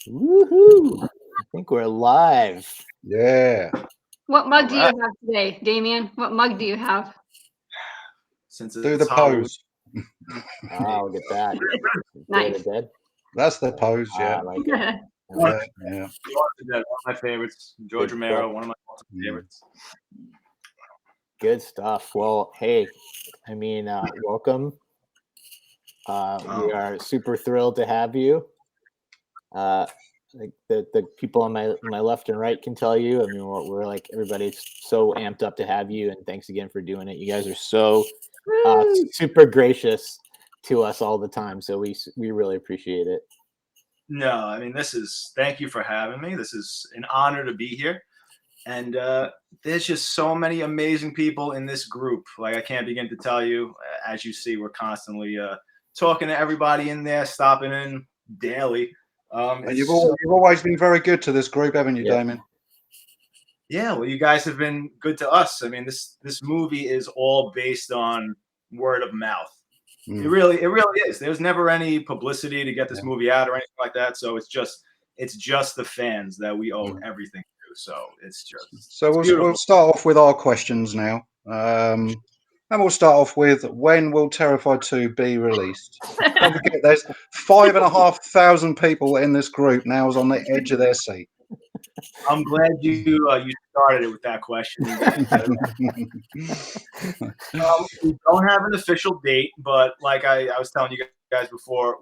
Woohoo! I think we're live. Yeah. What mug do you Alright. have today, Damien? What mug do you have? Since Do it's the Halloween. pose. Ah, look at that. Day of Nice. the Dead. That's the pose, I yeah. like it. Yeah, yeah. One of my favorites. George Good Romero, stuff. one of my all-time favorites. Good stuff. Well, hey, I mean, welcome. We are super thrilled to have you. Like the people on my left and right can tell you. I mean, we're like everybody's so amped up to have you, and thanks again for doing it. You guys are so super gracious to us all the time, so we really appreciate it. No, I mean, thank you for having me. This is an honor to be here. And there's just so many amazing people in this group. Like, I can't begin to tell you. As you see, we're constantly talking to everybody in there, stopping in daily. And you've always been very good to this group, haven't you, Yeah. Damien? Yeah, well, you guys have been good to us. I mean, this movie is all based on word of mouth. It really is. There's never any publicity to get this movie out or anything like that. So it's just the fans that we owe everything to. So it's just So we'll start off with our questions now. And we'll start off with, when will Terrifier 2 be released? Don't forget, there's 5,500 people in this group now is on the edge of their seat. I'm glad you started it with that question. We don't have an official date, but like I was telling you guys before,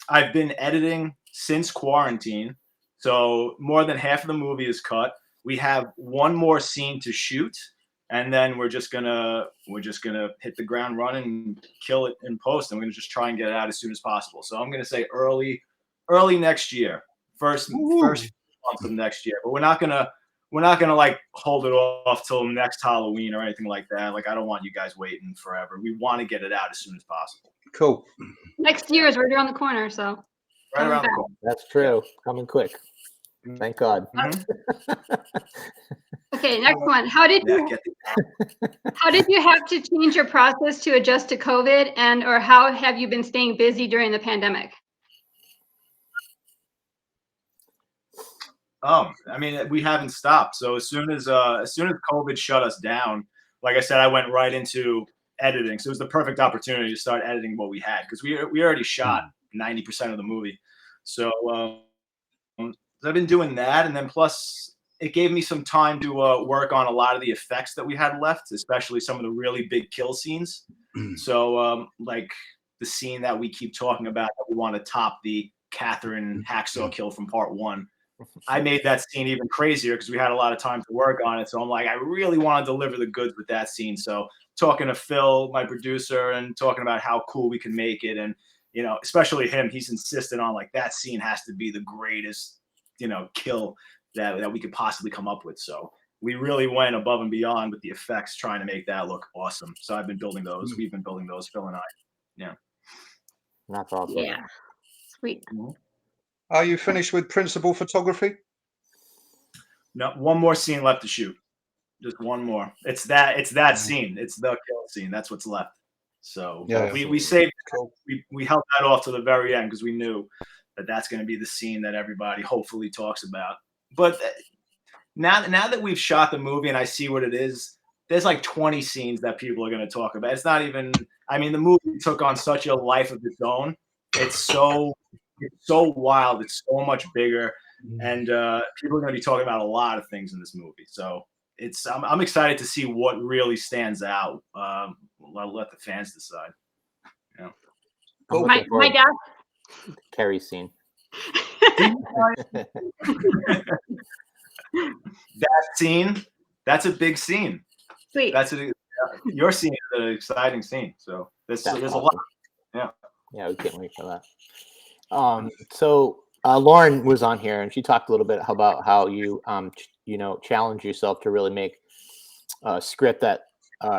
I've been editing since quarantine, so more than half of the movie is cut. We have one more scene to shoot, and then we're just gonna hit the ground running and kill it in post, and we're gonna just try and get it out as soon as possible. So I'm gonna say early next year, first month of next year. But we're not gonna like hold it off till next Halloween or anything like that. Like, I don't want you guys waiting forever. We want to get it out as soon as possible. Cool. Next year is right around the corner, so Right around the corner. That's true. Coming quick. Thank God. Okay, next one. How did you have to change your process to adjust to COVID, and or how have you been staying busy during the pandemic? I mean, we haven't stopped. So as soon as COVID shut us down, like I said, I went right into editing. So it was the perfect opportunity to start editing what we had, because we already shot 90% of the movie. So I've been doing that, and then plus it gave me some time to work on a lot of the effects that we had left, especially some of the really big kill scenes. So like the scene that we keep talking about, that we want to top the Catherine hacksaw kill from part 1. I made that scene even crazier because we had a lot of time to work on it. So I'm like, I really want to deliver the goods with that scene. So talking to Phil, my producer, and talking about how cool we can make it. And, you know, especially him, he's insistent on like, that scene has to be the greatest, you know, kill that we could possibly come up with. So we really went above and beyond with the effects, trying to make that look awesome. So I've been building those. We've been building those, Phil and I. Yeah. That's awesome. Yeah. Sweet. Are you finished with principal photography? No, one more scene left to shoot. Just one more. It's that scene. It's the kill scene. That's what's left. So we saved. Cool. We held that off to the very end because we knew that that's going to be the scene that everybody hopefully talks about. But now that we've shot the movie and I see what it is, there's like 20 scenes that people are going to talk about. It's not even. I mean, the movie took on such a life of its own. It's so wild. It's so much bigger, and people are going to be talking about a lot of things in this movie. So I'm excited to see what really stands out. I'll let the fans decide. Yeah. My dad. Carrie scene. That scene, that's a big scene. Sweet. Your scene is an exciting scene. So there's a lot. Yeah. Yeah, we can't wait for that. So Lauren was on here, and she talked a little bit about how you, challenge yourself to really make a script that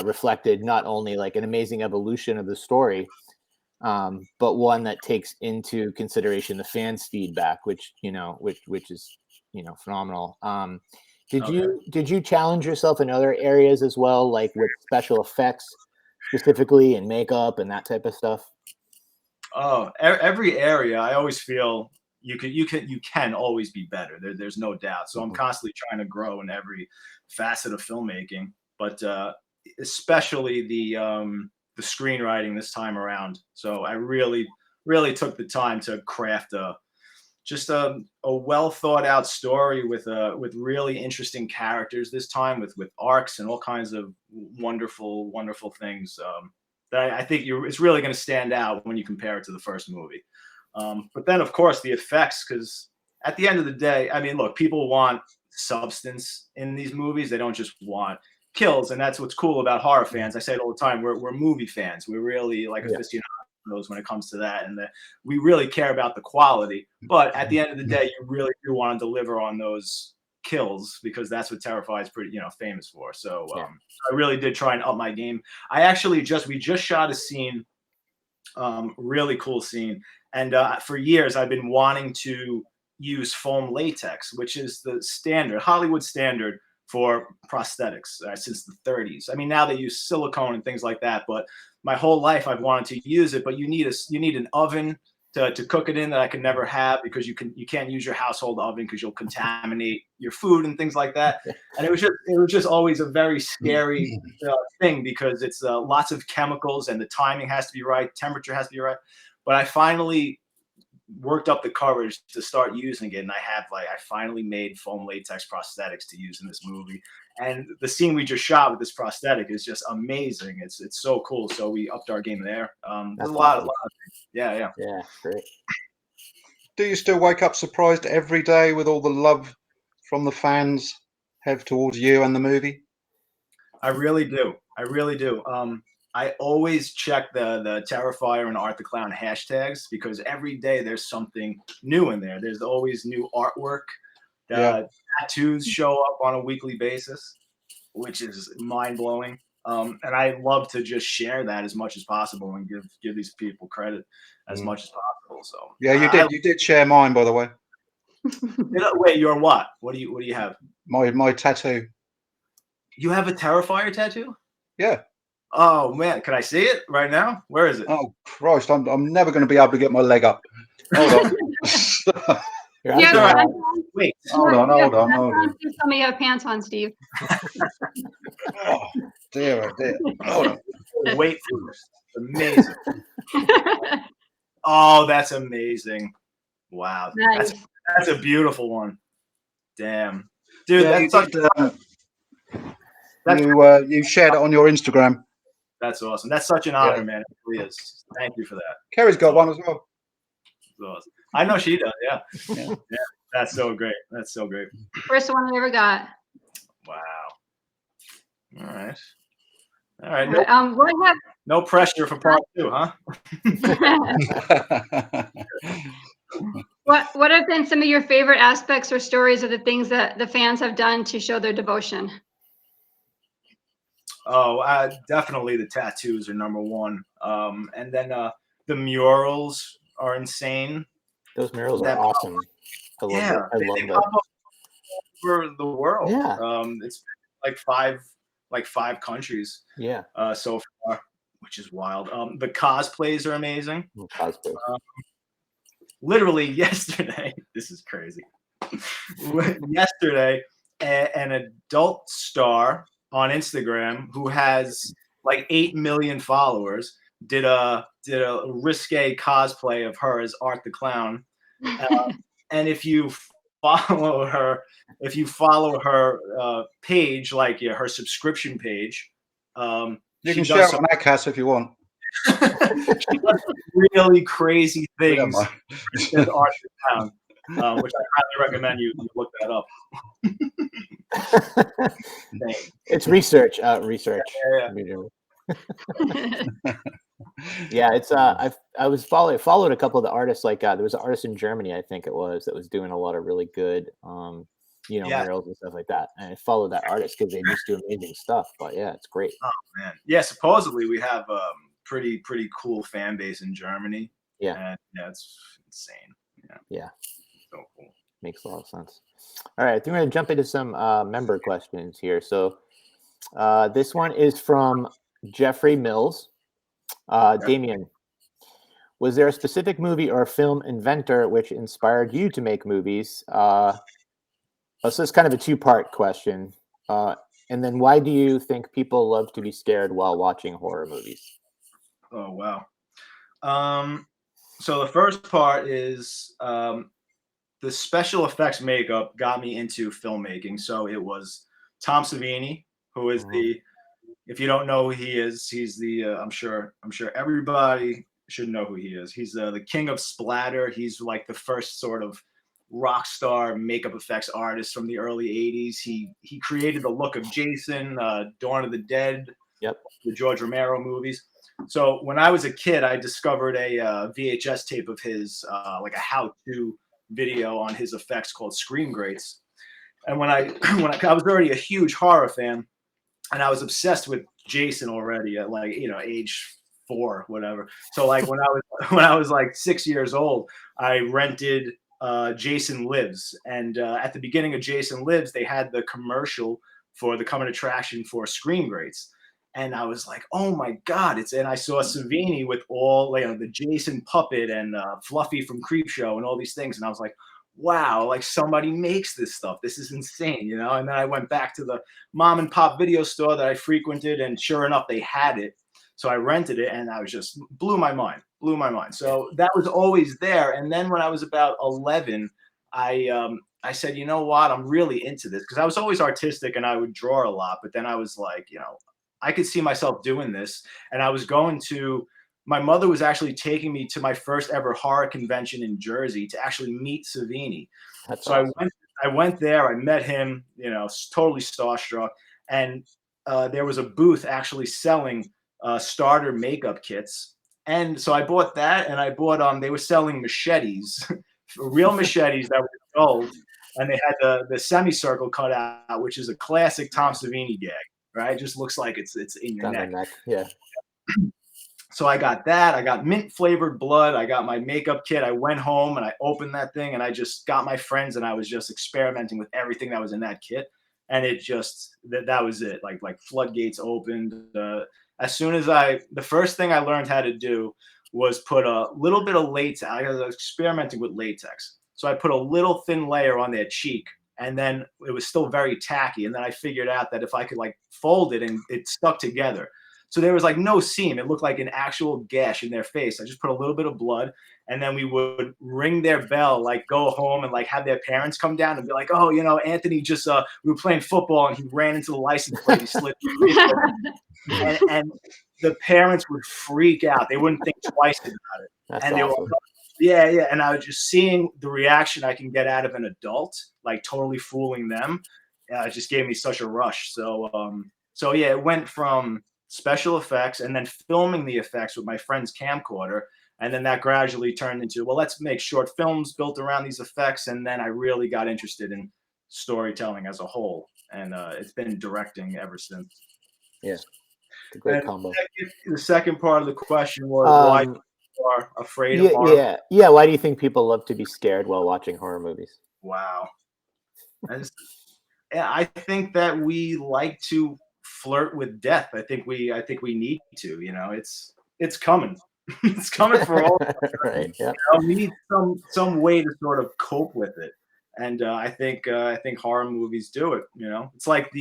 reflected not only like an amazing evolution of the story, but one that takes into consideration the fans' feedback, which is phenomenal. Did you challenge yourself in other areas as well, like with special effects specifically and makeup and that type of stuff? Oh, every area, I always feel you can always be better. There's no doubt. So I'm constantly trying to grow in every facet of filmmaking, but especially the screenwriting this time around. So I really took the time to craft a well thought out story with really interesting characters this time, with arcs and all kinds of wonderful things that I think it's really going to stand out when you compare it to the first movie. But then, of course, the effects, because at the end of the day, I mean, look, people want substance in these movies. They don't just want kills, and that's what's cool about horror fans. I say it all the time. We're movie fans. We're really like aficionados when it comes to that, and we really care about the quality. But at the end of the day, you really do want to deliver on those kills, because that's what Terrifier is pretty famous for. So I really did try and up my game. We just shot a scene, really cool scene, and for years I've been wanting to use foam latex, which is the Hollywood standard for prosthetics since the 30s. I mean, now they use silicone and things like that, but my whole life I've wanted to use it. But you need an oven to cook it in that I could never have, because you can't use your household oven because you'll contaminate your food and things like that. And it was just always a very scary thing, because it's lots of chemicals, and the timing has to be right, temperature has to be right. But I finally worked up the courage to start using it, and I finally made foam latex prosthetics to use in this movie. And the scene we just shot with this prosthetic is just amazing. It's so cool. So we upped our game there. There's a lot of things. Yeah, great. Do you still wake up surprised every day with all the love from the fans have towards you and the movie? I really do. I always check the Terrifier and Art the Clown hashtags, because every day there's something new in there. There's always new artwork. Tattoos show up on a weekly basis, which is mind-blowing. And I love to just share that as much as possible and give these people credit as much as possible. So yeah, you did share mine, by the way. Wait, you're what? What do you have? My tattoo. You have a Terrifier tattoo? Yeah. Oh man, can I see it right now? Where is it? Oh Christ, I'm never going to be able to get my leg up. Hold on. Wait. Hold on. Please tell me you have pants on, Steve. Oh dear. Hold on. Wait for this. Amazing. Oh, that's amazing. Wow. Nice. That's a beautiful one. Damn. Dude, you shared it on your Instagram. That's awesome. That's such an honor, man. It really is. Thank you for that. Kerry's got one as well. That's awesome. I know she does. Yeah. That's so great. First one I ever got. Wow. All right. No pressure for part 2, huh? What have been some of your favorite aspects or stories of the things that the fans have done to show their devotion? Oh, definitely the tattoos are number one. And then the murals are insane. Those murals are awesome. I love they that. pop up over the world. Yeah. It's like five countries. Yeah. So far, which is wild. The cosplays are amazing. Cosplays. Literally yesterday, this is crazy. Yesterday, an adult star on Instagram who has like 8 million followers did a risque cosplay of her as Art the Clown. And if you follow her page, like her subscription page, you can share it on ATCAS if you want. She does really crazy things as Art the Clown, which I highly recommend you look that up. It's research. Yeah. Yeah, it's I followed a couple of the artists. Like there was an artist in Germany, I think it was, that was doing a lot of really good murals and stuff like that. And I followed that artist because they just do amazing stuff. But yeah, it's great. Oh man, yeah. Supposedly we have pretty cool fan base in Germany. Yeah, and it's insane. Yeah, so cool. Makes a lot of sense. All right, I think we're gonna jump into some member questions here. So this one is from Jeffrey Mills. Damien, Was there a specific movie or film inventor which inspired you to make movies? So it's kind of a two-part question. And then why do you think people love to be scared while watching horror movies? Oh, wow. So the first part is the special effects makeup got me into filmmaking. So it was Tom Savini, who is if you don't know who he is, he's the I'm sure everybody should know who he is. He's the king of splatter. He's like the first sort of rock star makeup effects artist from the early 80s. He created the look of Jason, Dawn of the Dead, the George Romero movies. So when I was a kid, I discovered a VHS tape of his, like a how-to video on his effects called Scream Greats. And when I was already a huge horror fan, and I was obsessed with Jason already at like, age 4, whatever. So like when I was like 6 years old, I rented Jason Lives, and at the beginning of Jason Lives, they had the commercial for the coming attraction for Scream Greats. And I was like, oh my God, and I saw Savini with all the Jason puppet and Fluffy from Creepshow and all these things. And I was like, wow, like somebody makes this stuff. This is insane, And then I went back to the mom and pop video store that I frequented, and sure enough, they had it. So I rented it, and I was just blew my mind. So that was always there. And then when I was about 11, I said, you know what, I'm really into this, because I was always artistic and I would draw a lot. But then I was like, I could see myself doing this. And I was my mother was actually taking me to my first ever horror convention in Jersey to actually meet Savini. So awesome. I went there, I met him, totally starstruck. And there was a booth actually selling starter makeup kits. And so I bought that, and I bought, they were selling machetes, real machetes that were gold. And they had the semicircle cut out, which is a classic Tom Savini gag. Right, it just looks like it's in your neck. Yeah. So I got that. I got mint flavored blood. I got my makeup kit. I went home and I opened that thing, and I just got my friends, and I was just experimenting with everything that was in that kit. And it just that was it. Like floodgates opened. As soon as the first thing I learned how to do was put a little bit of latex. I was experimenting with latex, so I put a little thin layer on their cheek. And then it was still very tacky. And then I figured out that if I could like fold it, and it stuck together. So there was like no seam. It looked like an actual gash in their face. I just put a little bit of blood, and then we would ring their bell, like go home and like have their parents come down and be like, oh, Anthony just, we were playing football and he ran into the license plate. He slid. and the parents would freak out. They wouldn't think twice about it. That's and awesome. They were like, yeah. And I was just seeing the reaction I can get out of an adult, like totally fooling them. It just gave me such a rush. So yeah, it went from special effects and then filming the effects with my friend's camcorder. And then that gradually turned into, well, let's make short films built around these effects. And then I really got interested in storytelling as a whole. And it's been directing ever since. Yeah. It's a great combo. The second part of the question was why are afraid of horror? Yeah. Why do you think people love to be scared while watching horror movies? Wow. I think that we like to flirt with death. I think we need to. It's coming. It's coming for all. Right. Yeah. We need some way to sort of cope with it, and I think horror movies do it. It's like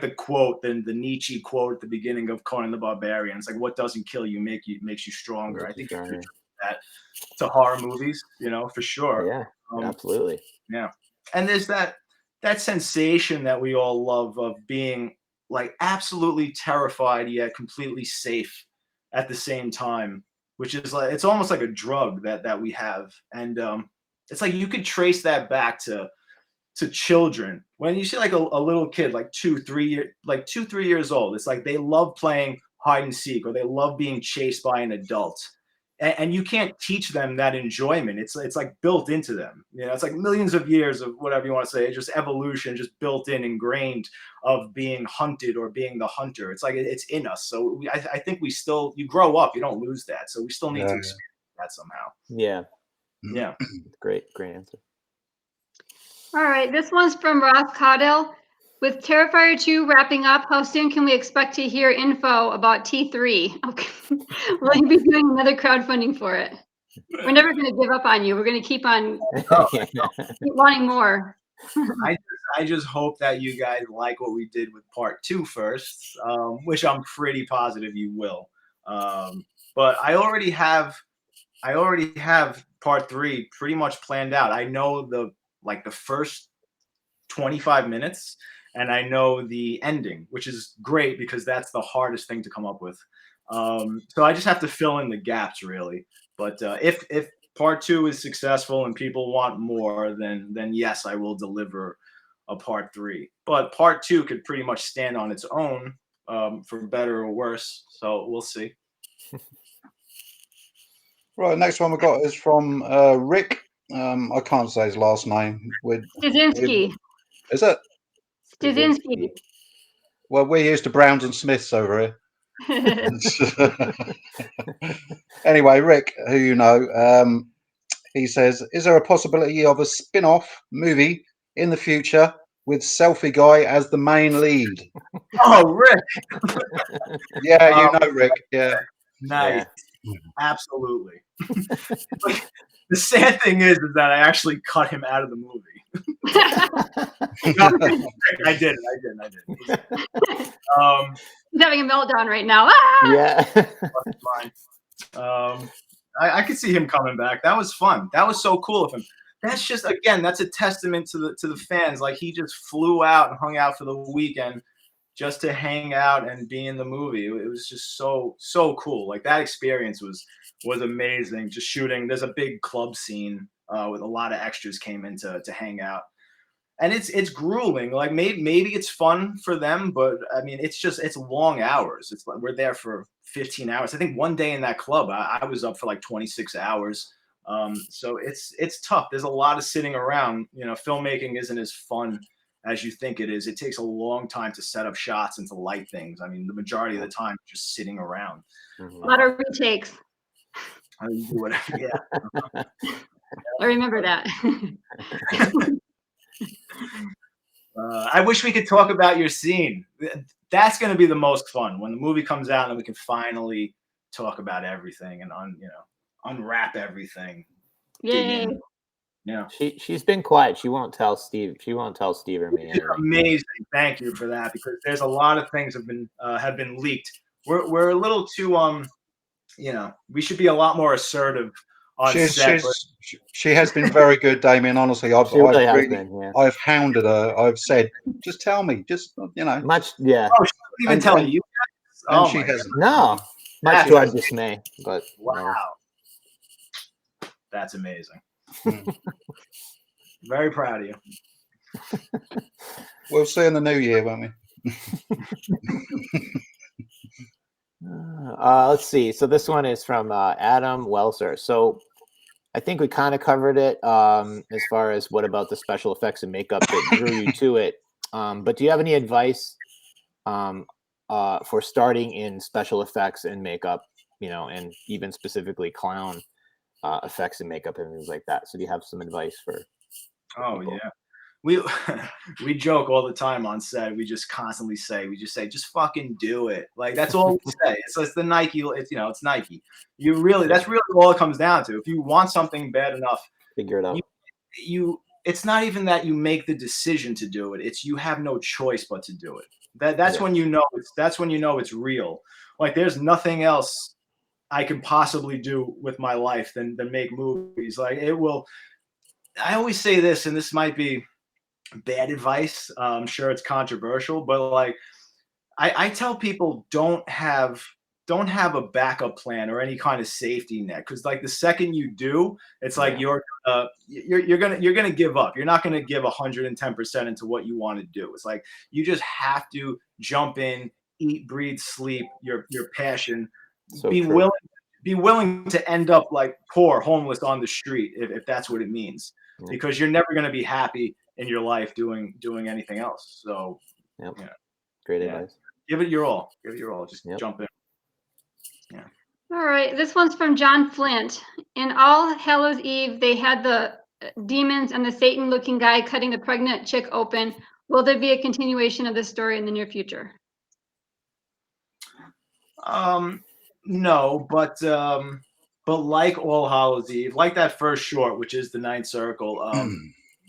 the quote, the Nietzsche quote at the beginning of Conan the Barbarian. It's like, what doesn't kill you makes you stronger. I think you could that to horror movies, for sure. Yeah, absolutely. Yeah, and there's that sensation that we all love of being like absolutely terrified yet completely safe at the same time, which is like, it's almost like a drug that we have. And it's like you could trace that back to children. When you see like a little kid, like 2-3 years old, it's like they love playing hide and seek, or they love being chased by an adult. And you can't teach them that enjoyment. It's like built into them. It's like millions of years of whatever you want to say, just evolution, just built in, ingrained of being hunted or being the hunter. It's like it's in us. So I think you grow up, you don't lose that. So we still need to experience that somehow. Yeah. Yeah. Great answer. All right. This one's from Ross Caudill. With Terrifier 2 wrapping up, how soon can we expect to hear info about T3? Okay. Will you be doing another crowdfunding for it? We're never going to give up on you. We're going to keep on keep wanting more. I just hope that you guys like what we did with part 2 first, which I'm pretty positive you will. But I already have part 3 pretty much planned out. I know the first 25 minutes, and I know the ending, which is great because that's the hardest thing to come up with. So I just have to fill in the gaps, really. But if part 2 is successful and people want more, then yes, I will deliver a part 3. But part 2 could pretty much stand on its own, for better or worse. So we'll see. Right, next one we got is from Rick. I can't say his last name. Stasinski. Is it? Stasinski. Well, we're used to Browns and Smiths over here. Anyway, Rick, who you know, he says, is there a possibility of a spin-off movie in the future with Selfie Guy as the main lead? Oh, Rick. Yeah, you know Rick. Yeah. Nice. Yeah. Absolutely. The sad thing is that I actually cut him out of the movie. I did. He's having a meltdown right now. Ah! Yeah. I could see him coming back. That was fun. That was so cool of him. That's just, again, that's a testament to the fans. Like, he just flew out and hung out for the weekend just to hang out and be in the movie. It was just so cool. Like, that experience was amazing. Just shooting. There's a big club scene with a lot of extras came in to hang out. And it's grueling. Like, maybe it's fun for them, but I mean, it's long hours. It's like we're there for 15 hours. I think one day in that club, I was up for like 26 hours. So it's tough. There's a lot of sitting around. You know, filmmaking isn't as fun as you think it is. It takes a long time to set up shots and to light things. I mean, the majority of the time, just sitting around. A lot of retakes. I do whatever. Yeah. I remember that. I wish we could talk about your scene. That's going to be the most fun when the movie comes out and we can finally talk about everything and unwrap everything. Yay! Yeah. She's been quiet. She won't tell Steve. She won't tell Steve or me. Amazing. Thank you for that, because there's a lot of things have been leaked. We're a little too we should be a lot more assertive. She has been very good, Damien. Honestly, I've hounded her. I've said, just tell me, just much. Yeah. Oh, she didn't even tell you. And she hasn't. No, much to our dismay. But wow, that's amazing. Very proud of you. We'll see in the new year, won't we? Let's see. So this one is from Adam Welser. So I think we kind of covered it as far as what about the special effects and makeup that drew you to it. But do you have any advice for starting in special effects and makeup, and even specifically clown effects and makeup and things like that? So do you have some advice for people? Yeah. We joke all the time on set. We just constantly say, just fucking do it. Like, that's all we say. It's the Nike. It's Nike. That's really all it comes down to. If you want something bad enough, figure it out. It's not even that you make the decision to do it. It's you have no choice but to do it. That's when you know it's real. Like, there's nothing else I could possibly do with my life than make movies. Like, it will. I always say this, and this might be bad advice. I'm sure it's controversial, but like, I tell people don't have a backup plan or any kind of safety net, because like the second you do, it's like you're gonna give up. You're not gonna give 110% into what you want to do. It's like you just have to jump in, eat, breathe, sleep your passion. So be willing to end up like poor, homeless on the street if that's what it means, because you're never gonna be happy in your life doing anything else. So great advice. Give it your all. Just jump in. Yeah. All right. This one's from John Flint. In All Hallows Eve, they had the demons and the Satan-looking guy cutting the pregnant chick open. Will there be a continuation of this story in the near future? No, but like All Hallows Eve, like that first short, which is the Ninth Circle,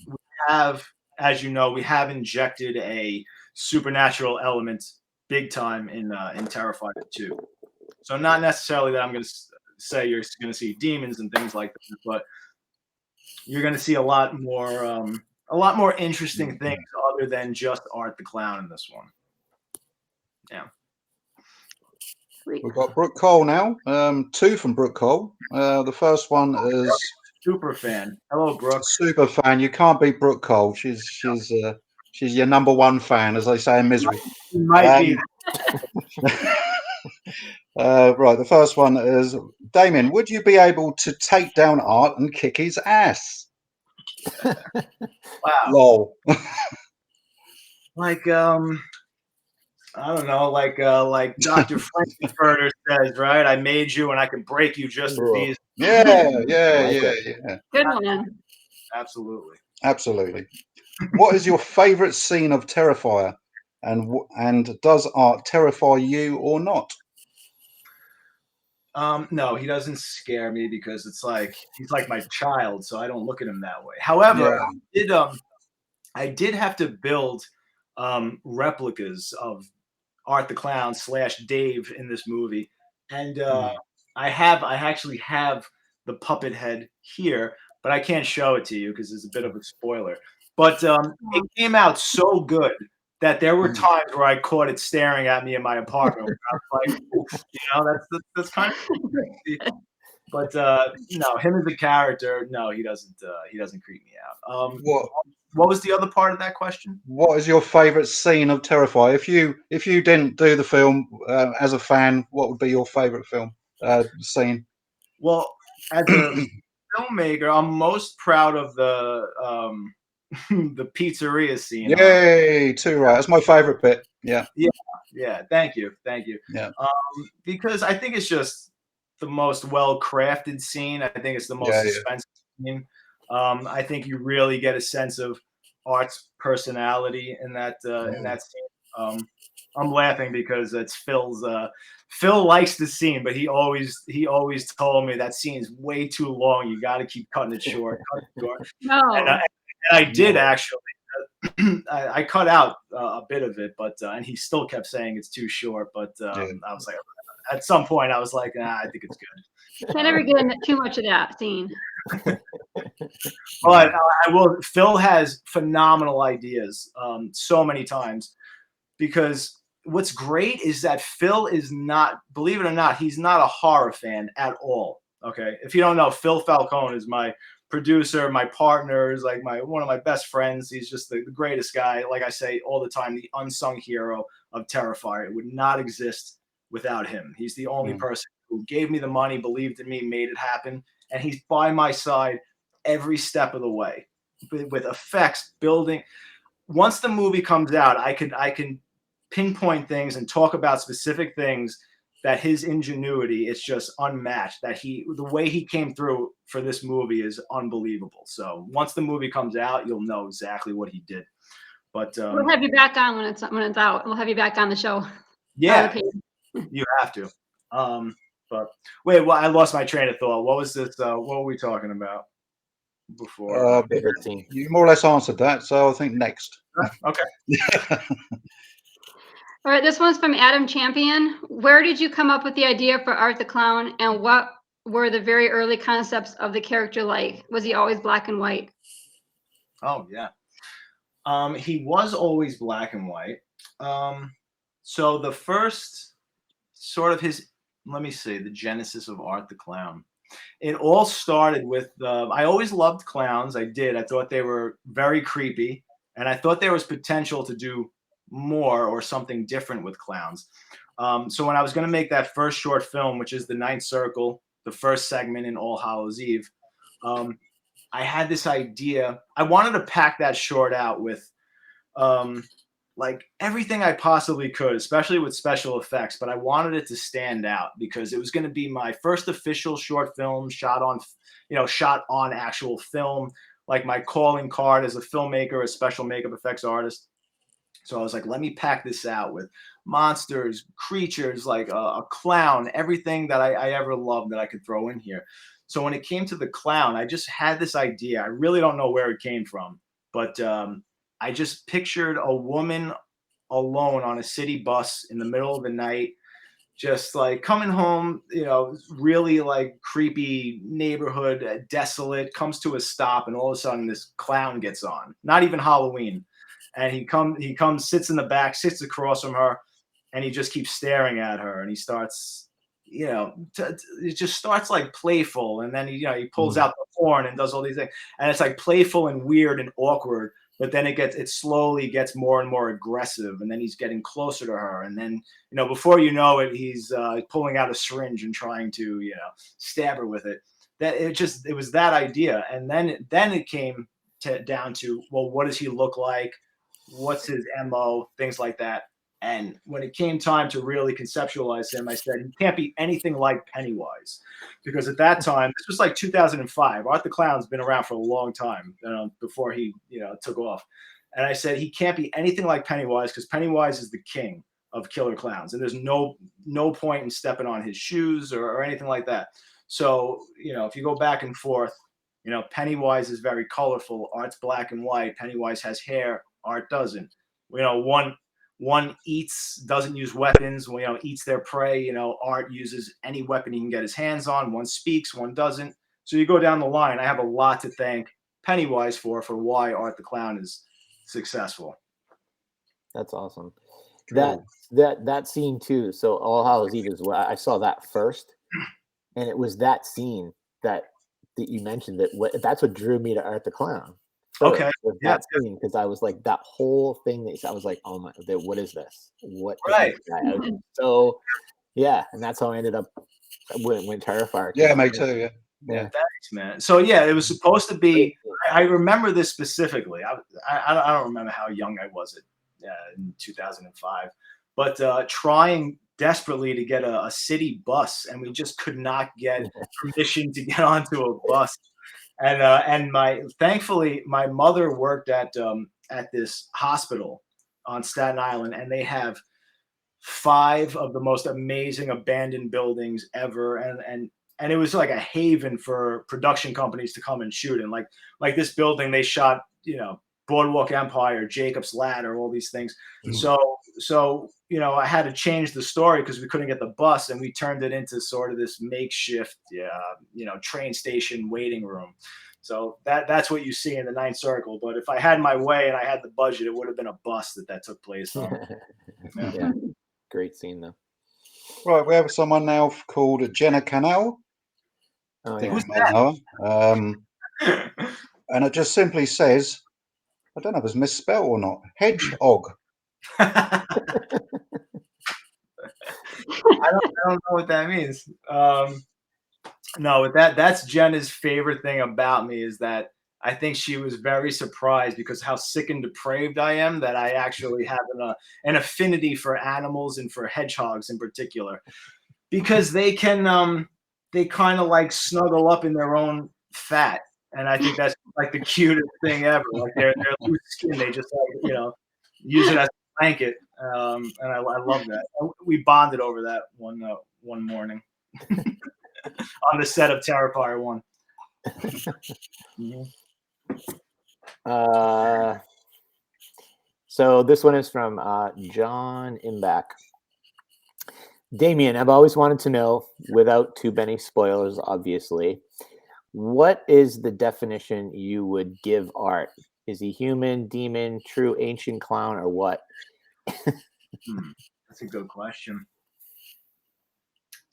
we have, as you know, we have injected a supernatural element big time in Terrifier 2. So not necessarily that I'm going to say you're going to see demons and things like that, but you're going to see a lot more interesting things other than just Art the Clown in this one. Yeah. Sweet. We've got Brooke Cole now. Two from Brooke Cole. The first one is Super fan. Hello, Brooke. super fan. You can't beat Brooke Cole. She's your number one fan, as they say in Misery. Might be. Right. The first one is Damien. Would you be able to take down Art and kick his ass? Wow. Lol. Like I don't know, like Dr. Frankenfurter says, right? I made you and I can break you just as easy. Yeah. Good one. Absolutely. What is your favorite scene of Terrifier, and does Art terrify you or not? No, he doesn't scare me because it's like he's like my child, so I don't look at him that way. However, I did have to build replicas of Art the Clown / Dave in this movie, and I actually have the puppet head here, but I can't show it to you because it's a bit of a spoiler. But it came out so good that there were times where I caught it staring at me in my apartment. I was like, oof, that's kind of crazy. But no, him as a character, no, he doesn't creep me out. What was the other part of that question? What is your favorite scene of Terrifier? If you didn't do the film as a fan, what would be your favorite film scene? Well, as a filmmaker, I'm most proud of the the pizzeria scene. Yay, too right. That's my favorite bit. Yeah. Thank you. Yeah. Because I think it's just the most well-crafted scene. I think it's the most suspenseful scene. I think you really get a sense of Art's personality in that scene. I'm laughing because it's Phil's. Phil likes the scene, but he always told me that scene is way too long. You got to keep cutting it short. No. And I did actually. I cut out a bit of it, but and he still kept saying it's too short. But I was like, at some point, I was like, nah, I think it's good. Can't ever get into too much of that scene. But I will. Phil has phenomenal ideas so many times, because what's great is that Phil is not, believe it or not, he's not a horror fan at all. Okay, if you don't know, Phil Falcone is my producer, my partner, is like one of my best friends. He's just the greatest guy. Like I say all the time, the unsung hero of Terrifier. It would not exist without him. He's the only person who gave me the money, believed in me, made it happen, and he's by my side every step of the way with effects, building. Once the movie comes out, I can pinpoint things and talk about specific things that his ingenuity is just unmatched. That the way he came through for this movie is unbelievable. So once the movie comes out, you'll know exactly what he did. But we'll have you back on when it's out. We'll have you back on the show. Yeah, you have to. But wait, well, I lost my train of thought. What was this? What were we talking about before? You more or less answered that, so I think next. Okay. All right, this one's from Adam Champion. Where did you come up with the idea for Art the Clown, and what were the very early concepts of the character like? Was he always black and white? Oh, yeah. He was always black and white. So the first sort of the genesis of Art the Clown. It all started with, I always loved clowns. I did. I thought they were very creepy, and I thought there was potential to do more or something different with clowns. So when I was going to make that first short film, which is the Ninth Circle, the first segment in All Hallows Eve, I had this idea. I wanted to pack that short out with like everything I possibly could, especially with special effects, but I wanted it to stand out because it was going to be my first official short film shot on actual film, like my calling card as a filmmaker, a special makeup effects artist. So I was like, let me pack this out with monsters, creatures, like a clown, everything that I ever loved that I could throw in here. So when it came to the clown, I just had this idea. I really don't know where it came from, but I just pictured a woman alone on a city bus in the middle of the night, just like coming home, really like creepy neighborhood, desolate, comes to a stop, and all of a sudden this clown gets on. Not even Halloween. And he comes, sits in the back, sits across from her, and he just keeps staring at her, and he starts, it just starts like playful, and then he pulls out the horn and does all these things, and it's like playful and weird and awkward, but then it slowly gets more and more aggressive, and then he's getting closer to her, and then before you know it, he's pulling out a syringe and trying to stab her with it. It was that idea, and then it came down to, well, what does he look like? What's his MO? Things like that. And when it came time to really conceptualize him, I said, he can't be anything like Pennywise. Because at that time, this was like 2005. Art the Clown's been around for a long time, before he, took off. And I said, he can't be anything like Pennywise, because Pennywise is the king of killer clowns. And there's no point in stepping on his shoes or anything like that. So, if you go back and forth, Pennywise is very colorful. Art's black and white. Pennywise has hair. Art doesn't. One doesn't use weapons, eats their prey. Art uses any weapon he can get his hands on. One speaks, one doesn't. So you go down the line. I have a lot to thank Pennywise for why Art the Clown is successful. That's awesome. That scene too. So All Hallows Eve is where I saw that first, and it was that scene that you mentioned that's what drew me to Art the Clown. Okay. That scene, because I was like, that whole thing I was like, oh my, what is this? What? Right. So, yeah, and that's how I ended up when Terrifier. Yeah, me too. Yeah. Thanks, man. So yeah, it was supposed to be. I remember this specifically. I don't remember how young I was in 2005, but trying desperately to get a city bus, and we just could not get permission to get onto a bus. And thankfully my mother worked at this hospital on Staten Island, and they have 5 of the most amazing abandoned buildings ever, and it was like a haven for production companies to come and shoot in. Like this building, they shot Boardwalk Empire, Jacob's Ladder, all these things. So I had to change the story because we couldn't get the bus, and we turned it into sort of this makeshift, train station waiting room. So that's what you see in the Ninth Circle. But if I had my way and I had the budget, it would have been a bus that took place on. Yeah, great scene though. Right, we have someone now called Jenna Canal. Oh, I think yeah. and it just simply says, I don't know if it's misspelled or not, hedgehog. I don't know what that means. No, that's Jenna's favorite thing about me, is that I think she was very surprised because how sick and depraved I am, that I actually have an affinity for animals and for hedgehogs in particular, because they can they kind of like snuggle up in their own fat, and I think that's like the cutest thing ever. Like their loose skin, they just use it as a blanket, and I love that. We bonded over that one morning. On the set of Terrifier 1. So this one is from John Imbach. Damien, I've always wanted to know, without too many spoilers, obviously, what is the definition you would give Art? Is he human, demon, true ancient clown, or what? That's a good question.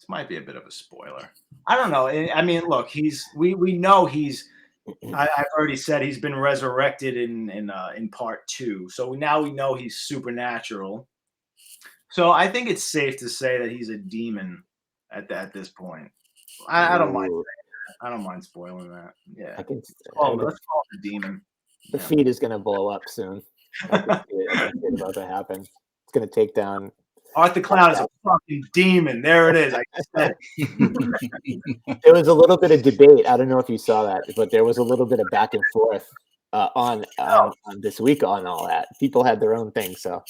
Might be a bit of a spoiler. I don't know. I mean, look, we know he's. I've already said he's been resurrected in part 2, so now we know he's supernatural. So I think it's safe to say that he's a demon at this point. I don't mind. I don't mind spoiling that. Yeah, let's call it a demon. The feed is gonna blow up soon. It's about to happen. It's gonna take down. Art the Clown is a fucking demon. There it is. I said it. There was a little bit of debate. I don't know if you saw that, but there was a little bit of back and forth on this week on all that. People had their own thing. So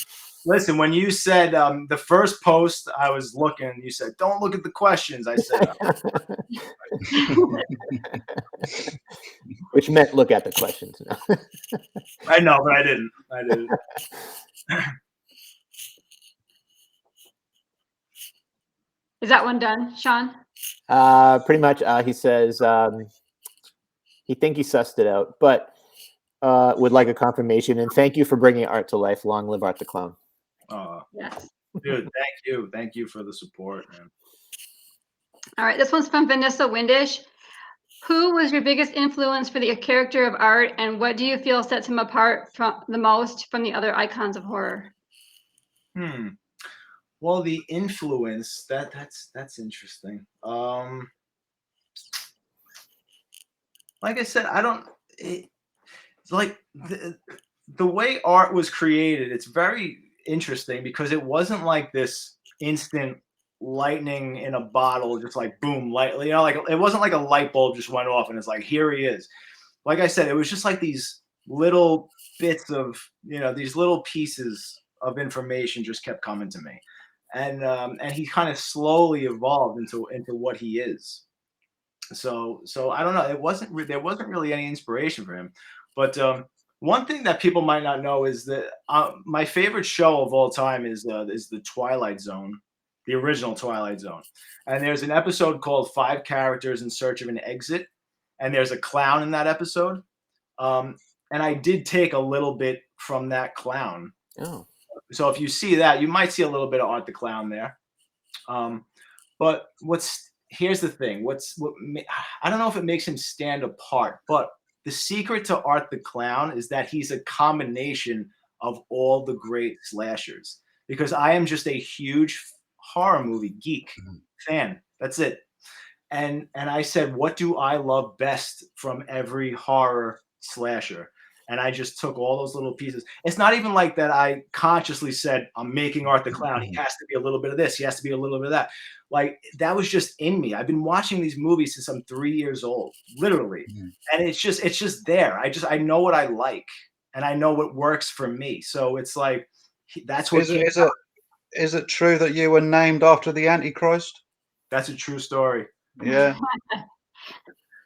listen, when you said the first post, I was looking. You said, "Don't look at the questions." I said, which meant look at the questions. "I know, but I didn't. I didn't." Is that one done, Sean? Pretty much. He says he think he sussed it out, but would like a confirmation. And thank you for bringing art to life. Long live Art the Clown. Yes. Dude, thank you for the support, man. All right, this one's from Vanessa Windish. Who was your biggest influence for the character of Art, and what do you feel sets him apart from the most from the other icons of horror? Well, the influence that's interesting. Like I said, I don't. It's like the way Art was created. It's very interesting because it wasn't like this instant lightning in a bottle, just like boom, light. You know, like it wasn't like a light bulb just went off and it's like here he is. Like I said, it was just like these little bits of these little pieces of information just kept coming to me, and he kind of slowly evolved into what he is. So I don't know. There wasn't really any inspiration for him, but one thing that people might not know is that my favorite show of all time is the Twilight Zone, the original Twilight Zone. And there's an episode called 5 Characters in Search of an Exit, and there's a clown in that episode. And I did take a little bit from that clown. Oh. So if you see that, you might see a little bit of Art the Clown there. But here's the thing. I don't know if it makes him stand apart, but the secret to Art the Clown is that he's a combination of all the great slashers. Because I am just a huge horror movie geek fan. That's it. And I said, what do I love best from every horror slasher? And I just took all those little pieces. It's not even like that I consciously said, I'm making Art the Clown. He has to be a little bit of this. He has to be a little bit of that. Like, that was just in me. I've been watching these movies since I'm 3 years old, literally. And it's just there. I know what I like, and I know what works for me. So it's like, that's what is it true that you were named after the Antichrist? That's a true story. Yeah.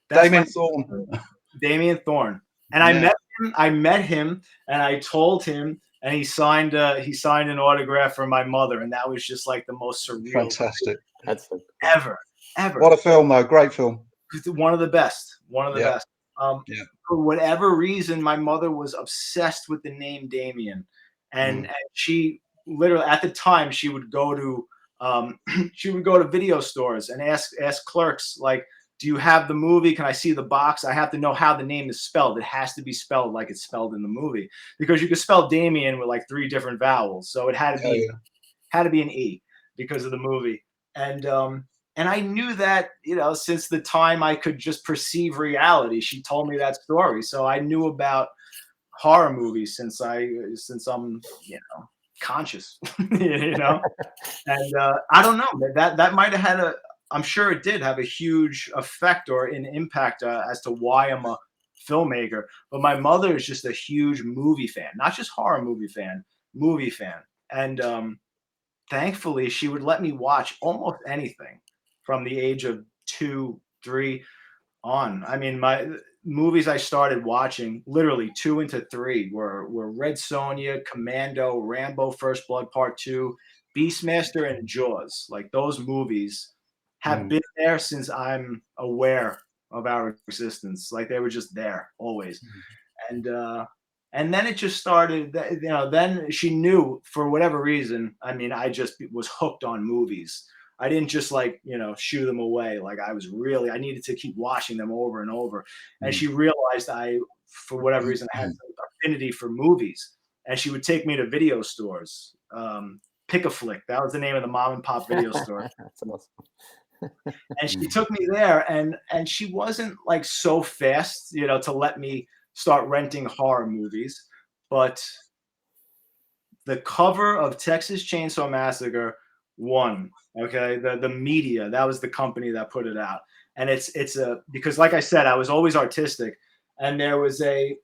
Damien Thorne. Damien Thorne. And I met him and I told him, and he signed an autograph for my mother, and that was just like the most surreal. Fantastic. That's ever. What a film, though. Great film. One of the best. Best. For whatever reason, my mother was obsessed with the name Damien, and she literally at the time she would go to video stores and ask clerks, like, do you have the movie? Can I see the box? I have to know how the name is spelled. It has to be spelled like it's spelled in the movie, because you could spell Damien with like 3 different vowels. So it had to be an E because of the movie. And I knew that, since the time I could just perceive reality. She told me that story. So I knew about horror movies since I'm, conscious, And I don't know, that might have had I'm sure it did have a huge effect or an impact as to why I'm a filmmaker. But my mother is just a huge movie fan, not just horror movie fan. And thankfully, she would let me watch almost anything from the age of 2, 3 on. I mean, my movies I started watching, literally 2 into 3, were Red Sonja, Commando, Rambo: First Blood Part 2, Beastmaster, and Jaws. Like, those movies have been there since I'm aware of our existence. Like, they were just there always. And then it just started, then she knew, for whatever reason, I mean, I just was hooked on movies. I didn't just shoo them away. Like, I needed to keep watching them over and over. And she realized for whatever reason, I had some affinity for movies. And she would take me to video stores. Pick a Flick. That was the name of the mom and pop video store. That's awesome. And she took me there, and she wasn't like so fast, to let me start renting horror movies. But the cover of Texas Chainsaw Massacre won. Okay, the media, that was the company that put it out. And it's because, like I said, I was always artistic, and there was a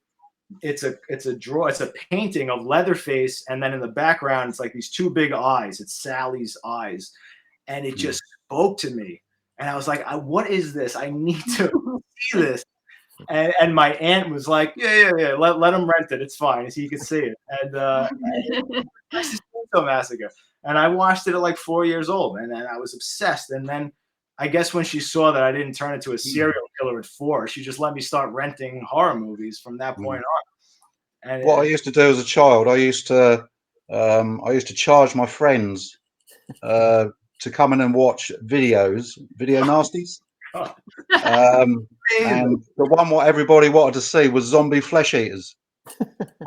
it's a painting of Leatherface, and then in the background it's like these two big eyes. It's Sally's eyes, and it just spoke to me. And I was like, what is this? I need to see this. And my aunt was like, yeah, let him rent it. It's fine. So he could see it. And Texas Chainsaw Massacre. And I watched it at like 4 years old, and then I was obsessed. And then I guess when she saw that I didn't turn into a serial killer at 4, she just let me start renting horror movies from that point on. And what I used to do as a child, I used to charge my friends to come in and watch video nasties. And the one what everybody wanted to see was zombie flesh eaters.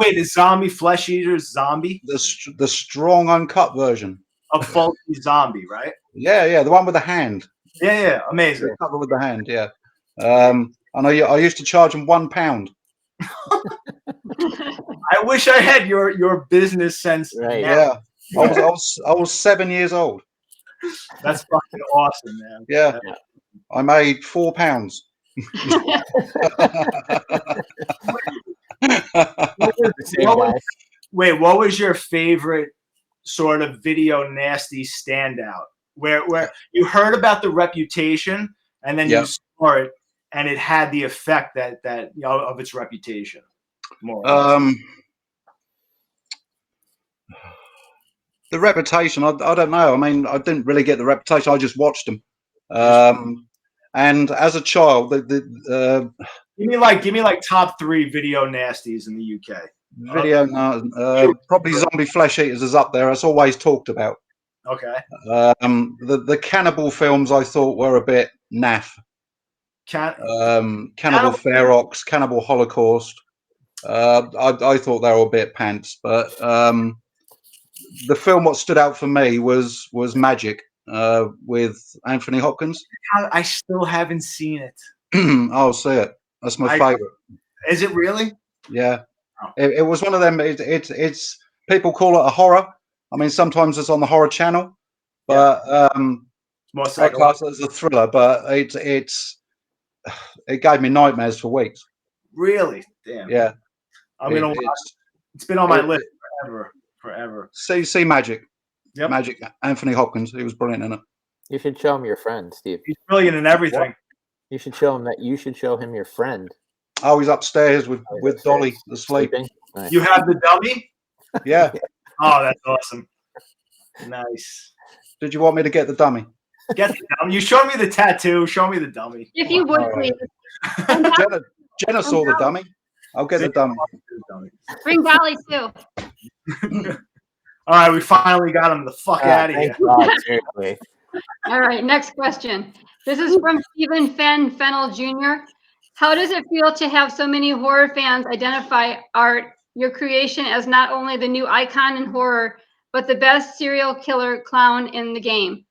Wait, is zombie flesh eaters zombie? The strong uncut version of Faulty Zombie, right? Yeah, the one with the hand. Yeah, amazing. The cover with the hand, yeah. I used to charge them £1. I wish I had your business sense. Right. Yeah, I was 7 years old. That's fucking awesome, man. Yeah. I made £4. What was your favorite sort of video nasty standout? Where you heard about the reputation and then you saw it and it had the effect that of its reputation. More. The reputation, I don't know. I mean, I didn't really get the reputation. I just watched them. And as a child, give me like top 3 video nasties in the UK. Probably Zombie Flesh Eaters is up there. It's always talked about. Okay. The cannibal films I thought were a bit naff. Cannibal Ferox, Cannibal Holocaust. I thought they were a bit pants, but the film what stood out for me was Magic with Anthony Hopkins. I still haven't seen it. I'll see it. That's my favorite. Is it really? Yeah. Oh. It was one of them. It's people call it a horror. I mean, sometimes it's on the horror channel, but I class it as a thriller. But it gave me nightmares for weeks. Really? Damn. Yeah. I'm gonna watch. It's been on my list forever. See Magic. Yep. Magic. Anthony Hopkins. He was brilliant in it. You should show him your friend, Steve. He's brilliant in everything. What? You should show him that. You should show him your friend. Oh, he's upstairs with Dolly sleeping. Nice. You have the dummy? Yeah. Oh, that's awesome. Nice. Did you want me to get the dummy? Get the dummy. You showed me the tattoo. Show me the dummy. If you would, please. Jenna saw the dummy. I'll get the dummy. Bring Dolly too. All right, we finally got him the fuck out of here. God, seriously. All right, next question. This is from Stephen Fennell Jr. How does it feel to have so many horror fans identify your creation as not only the new icon in horror, but the best serial killer clown in the game?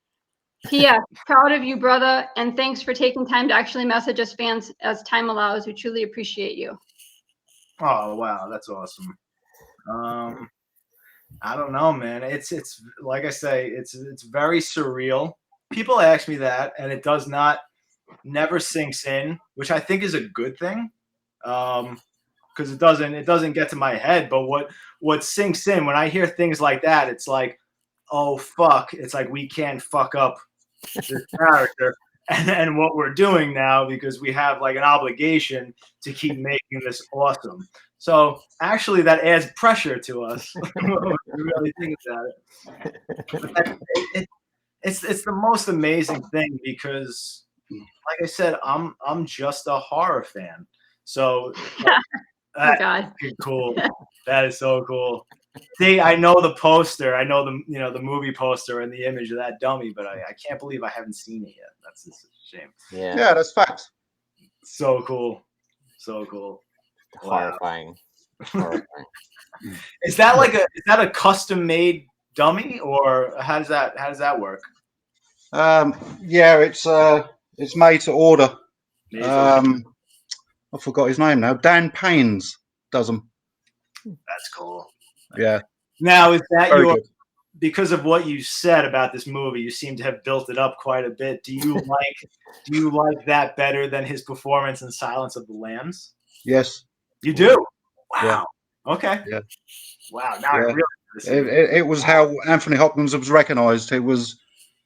P.S. Proud of you, brother, and thanks for taking time to actually message us fans as time allows. We truly appreciate you. Oh, wow, that's awesome. I don't know, man. It's like I say, it's very surreal. People ask me that, and it never sinks in, which I think is a good thing, because it doesn't get to my head. But what sinks in when I hear things like that, it's like, oh fuck! It's like we can't fuck up this character and what we're doing now because we have like an obligation to keep making this awesome. So actually, that adds pressure to us. When we really think about it. It's the most amazing thing because, like I said, I'm just a horror fan. So that's cool. That is so cool. See, I know the poster. I know the movie poster and the image of that dummy, but I can't believe I haven't seen it yet. That's just a shame. Yeah, that's facts. So cool. So cool. Horrifying. Horrifying. Is that a custom made dummy, or how does that work? Yeah, it's made to order. I forgot his name now. Dan Paynes does them. That's cool. Yeah. Now, is that because of what you said about this movie, you seem to have built it up quite a bit. Do you like that better than his performance in Silence of the Lambs? Yes. You do? Wow. Okay. Yeah. Wow. Now I Yeah. really It was how Anthony Hopkins was recognised. He was,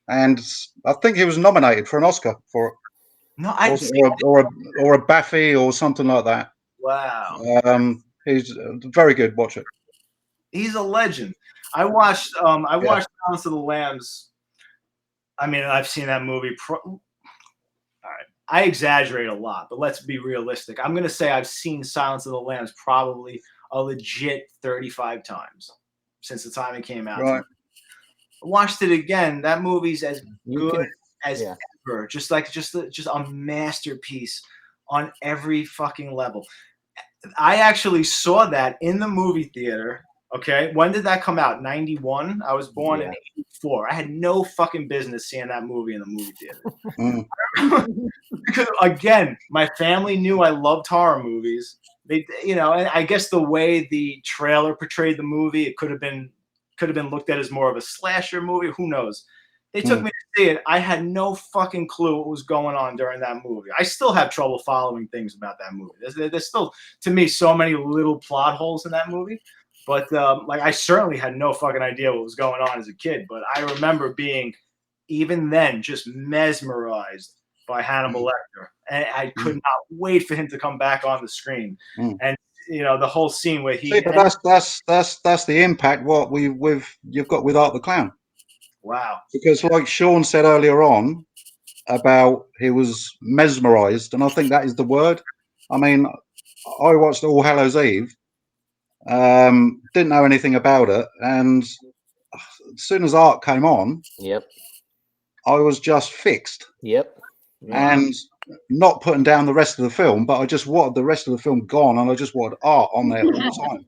and I think he was nominated for an Oscar for it, no, I wasn't or a Baffy or something like that. wow. He's very good. Watch it. He's a legend. I watched Silence of the Lambs. I mean, I've seen that movie. All right. I exaggerate a lot, but let's be realistic. I'm going to say I've seen Silence of the Lambs probably a legit 35 times since the time it came out. Right. I watched it again. That movie's as good as yeah. ever. Just a masterpiece on every fucking level. I actually saw that in the movie theater. Okay, when did that come out? 91. I was born in 84. I had no fucking business seeing that movie in the movie theater. Because again, my family knew I loved horror movies. They, and I guess the way the trailer portrayed the movie, it could have been looked at as more of a slasher movie. Who knows? They took me to see it. I had no fucking clue what was going on during that movie. I still have trouble following things about that movie. There's still, to me, so many little plot holes in that movie. But I certainly had no fucking idea what was going on as a kid. But I remember being, even then, just mesmerized by Hannibal Lecter, and I could not wait for him to come back on the screen. And the whole scene where he. See, but that's the impact what you've got with Art the Clown. Wow. Because like Sean said earlier on about he was mesmerized, and I think that is the word. I mean, I watched All Hallows Eve. Didn't know anything about it, and as soon as Art came on, I was just fixed. And not putting down the rest of the film, but I just wanted the rest of the film gone, and I just wanted Art on there all the time.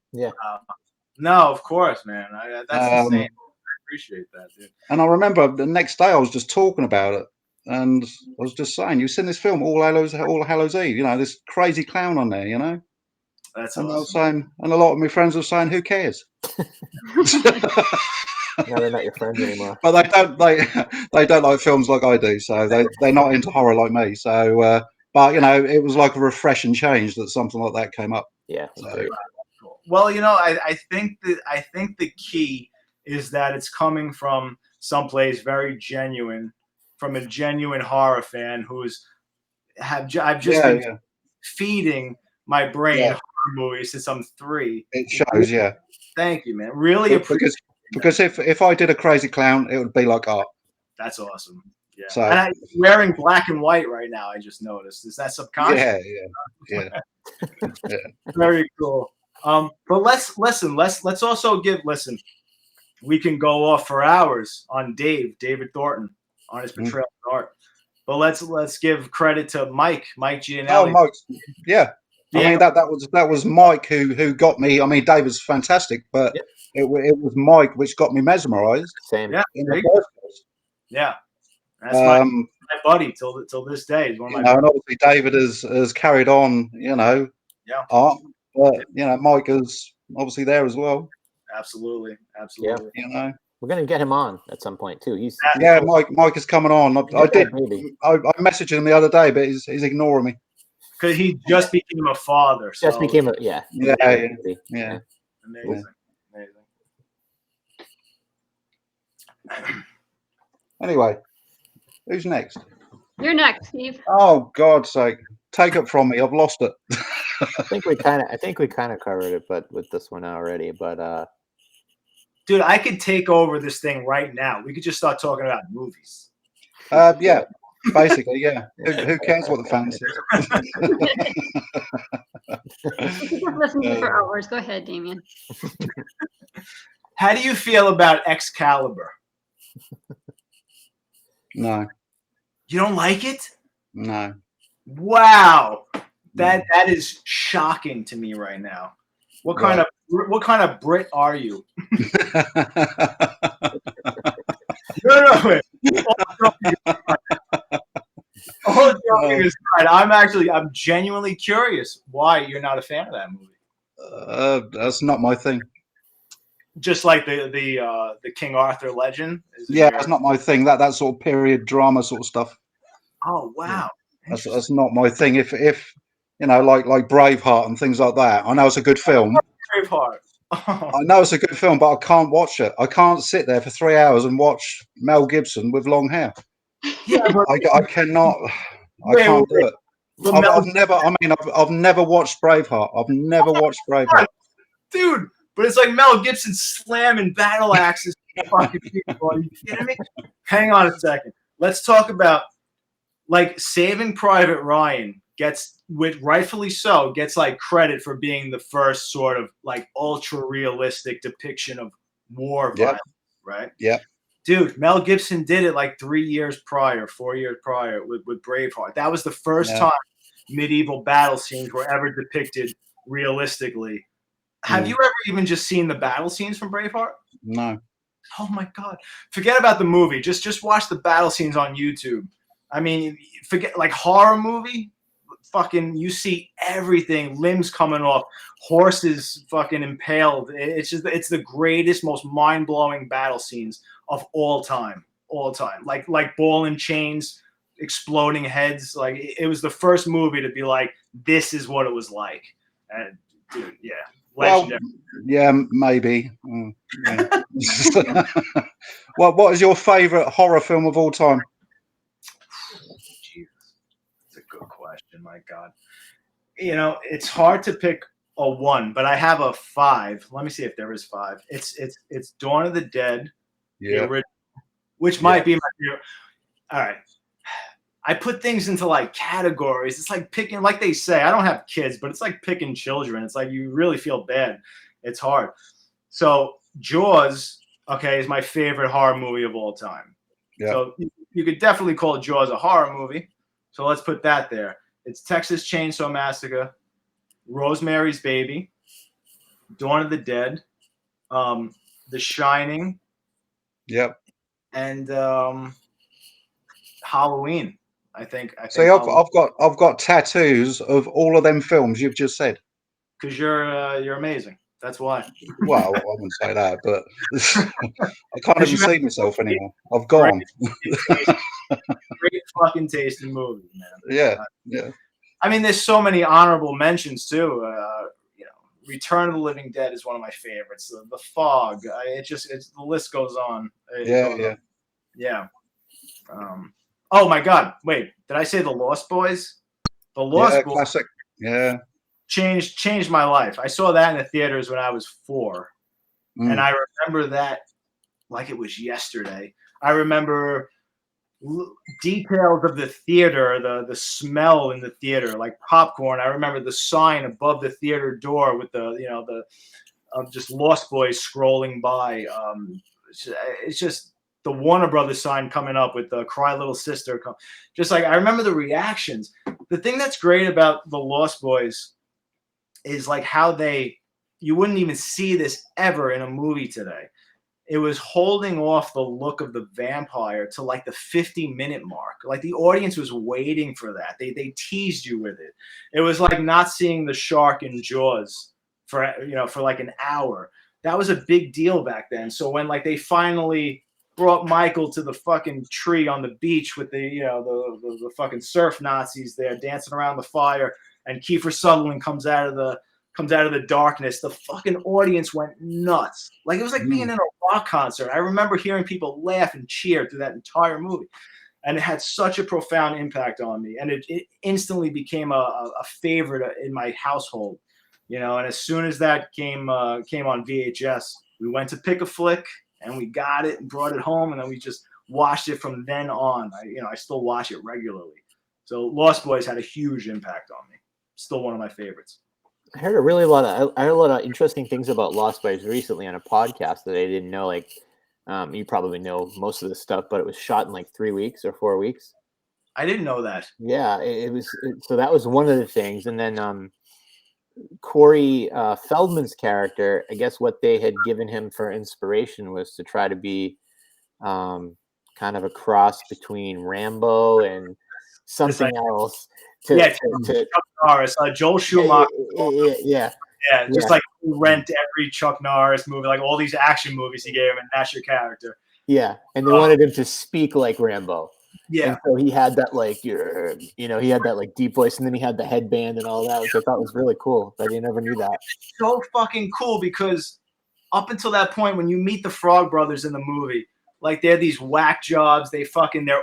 No, of course, man. That's insane. I appreciate that, dude. And I remember the next day I was just talking about it, and I was just saying, "You've seen this film, All Hallows Eve? This crazy clown on there, That's and awesome. I was saying, and a lot of my friends were saying, "Who cares?" No, they're not your friends anymore. But they don't like films like I do, so they're not into horror like me. So, but it was like a refreshing change that something like that came up. Yeah. So, well, I think the key is that it's coming from someplace very genuine, from a genuine horror fan I've just been feeding my brain horror movies since I'm 3. It shows, Thank you, man. Really appreciate because if I did a crazy clown, it would be like Art. That's awesome. Yeah. So, and I'm wearing black and white right now. I just noticed. Is that subconscious? Yeah. Very cool. But let's also listen. We can go off for hours on David Thornton, on his portrayal of Art. But let's give credit to Mike Gianelli. Oh, Mike. Yeah. I mean that was Mike who got me. I mean, David's fantastic, but it was Mike which got me mesmerized. Same. Yeah. In the first place. Yeah. That's my buddy till this day. He's one of my and obviously David has carried on, Art, but Mike is obviously there as well. Absolutely. Yeah. We're gonna get him on at some point too. Mike is coming on. I messaged him the other day, but he's ignoring me. Because he just became a father. So. Just became Yeah. Amazing. Anyway, who's next? You're next, Steve. Oh, God's sake. Take it from me. I've lost it. I think we kind of covered it, but with this one already. But dude, I could take over this thing right now. We could just start talking about movies. Yeah. Basically, yeah. Who cares what the fan says? Just listen to for hours. Go ahead, Damien. How do you feel about Excalibur? No. You don't like it? No. Wow. That is shocking to me right now. What kind of Brit are you? No, wait. All joking aside, I'm genuinely curious why you're not a fan of that movie. That's not my thing. Just like the King Arthur legend. It's not my thing. That sort of period drama sort of stuff. Oh wow, that's not my thing. If you know, like Braveheart and things like that. I know it's a good film. Braveheart. I know it's a good film, but I can't watch it. I can't sit there for 3 hours and watch Mel Gibson with long hair. Yeah, but I cannot. I Wait, can't wait, do it. but I've never. I mean, I've never watched Braveheart. I've never watched Braveheart. dude, but it's like Mel Gibson slamming battle axes to fucking people. Are you kidding me? Hang on a second. Let's talk about like Saving Private Ryan gets, with rightfully so, gets like credit for being the first sort of like ultra realistic depiction of war violence, right? Yeah. Dude, Mel Gibson did it like 4 years prior with Braveheart. That was the first time medieval battle scenes were ever depicted realistically. Have you ever even just seen the battle scenes from Braveheart? No. Oh my God. Forget about the movie. Just watch the battle scenes on YouTube. I mean, forget like horror movie. Fucking, you see everything, limbs coming off, horses fucking impaled. It's the greatest, most mind-blowing battle scenes of all time. Like ball and chains, exploding heads. Like it was the first movie to be like, this is what it was like. And dude, yeah. Legendary. Well, yeah, maybe. Yeah. What is your favorite horror film of all time? Jesus, that's a good question. My God, you know, it's hard to pick a one, but I have a 5. Let me see if there is 5. It's Dawn of the Dead, the original, which might be my favorite. All right. I put things into like categories. It's like picking, like they say, I don't have kids, but it's like picking children. It's like you really feel bad. It's hard. So Jaws, okay, is my favorite horror movie of all time. Yeah. So you could definitely call Jaws a horror movie. So let's put that there. It's Texas Chainsaw Massacre, Rosemary's Baby, Dawn of the Dead, The Shining. Yep. And Halloween. I think See, I've got tattoos of all of them films you've just said. Because you're amazing. That's why. Well, I wouldn't say that, but I can't even see myself anymore. I've gone. Great fucking taste in movies, man. Yeah. I mean, there's so many honorable mentions too. You know, Return of the Living Dead is one of my favorites. The Fog. The list goes on. Yeah. Oh my God! Wait, did I say The Lost Boys? The Lost Boys, classic. Yeah, changed my life. I saw that in the theaters when I was 4, and I remember that like it was yesterday. I remember details of the theater, the smell in the theater, like popcorn. I remember the sign above the theater door with the just Lost Boys scrolling by. It's just the Warner Brothers sign coming up with the Cry Little Sister. Just like I remember the reactions. The thing that's great about the Lost Boys is like how you wouldn't even see this ever in a movie today. It was holding off the look of the vampire to like the 50-minute mark. Like the audience was waiting for that. They teased you with it. It was like not seeing the shark in Jaws for like an hour. That was a big deal back then. So when like they finally brought Michael to the fucking tree on the beach with the fucking surf Nazis there dancing around the fire, and Kiefer Sutherland comes out of the darkness, the fucking audience went nuts. Like it was like being in a rock concert. I remember hearing people laugh and cheer through that entire movie. And it had such a profound impact on me. And it instantly became a favorite in my household. You know, and as soon as that came on VHS, we went to pick a flick and we got it and brought it home, and then we just watched it from then on. I still watch it regularly. So Lost Boys had a huge impact on me. Still one of my favorites. I heard a lot of interesting things about Lost Boys recently on a podcast that I didn't know. Like, you probably know most of this stuff, but it was shot in like 3 weeks or 4 weeks. I didn't know that. Yeah, so that was one of the things, and then Corey Feldman's character, I guess what they had given him for inspiration was to try to be kind of a cross between Rambo and something else. Chuck Norris, Joel Schumacher. Yeah. Just like rent every Chuck Norris movie, like all these action movies he gave him, and that's your character. Yeah, and they wanted him to speak like Rambo. Yeah. And so he had that like he had that like deep voice, and then he had the headband and all that, which I thought was really cool. I never knew that. So fucking cool, because up until that point, when you meet the Frog Brothers in the movie, like they're these whack jobs. They're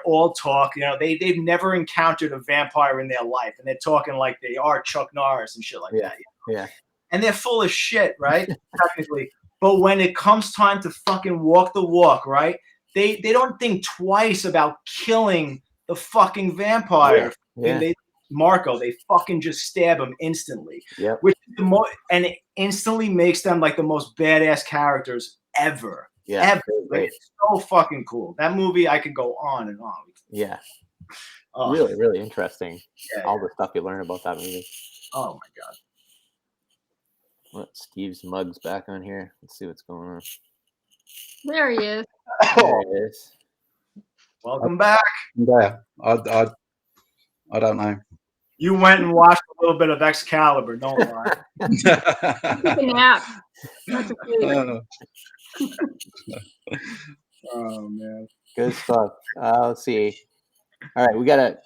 all talk. They've never encountered a vampire in their life, and they're talking like they are Chuck Norris and shit like that. Yeah. And they're full of shit, right? Technically. But when it comes time to fucking walk the walk, right? They don't think twice about killing the fucking vampire. Yeah. Marco, they fucking just stab him instantly. Yeah. Which is and it instantly makes them like the most badass characters ever. Yeah. Ever. Like, it's so fucking cool. That movie, I could go on and on. Yeah. Really, really interesting. All the stuff you learn about that movie. Oh my god. What, Steve's mug's back on here. Let's see what's going on. There he is. There it is. Welcome back. Yeah, I don't know. You went and watched a little bit of Excalibur, don't lie. Take a nap. That's okay. Oh man. Good stuff. Let's see. All right, we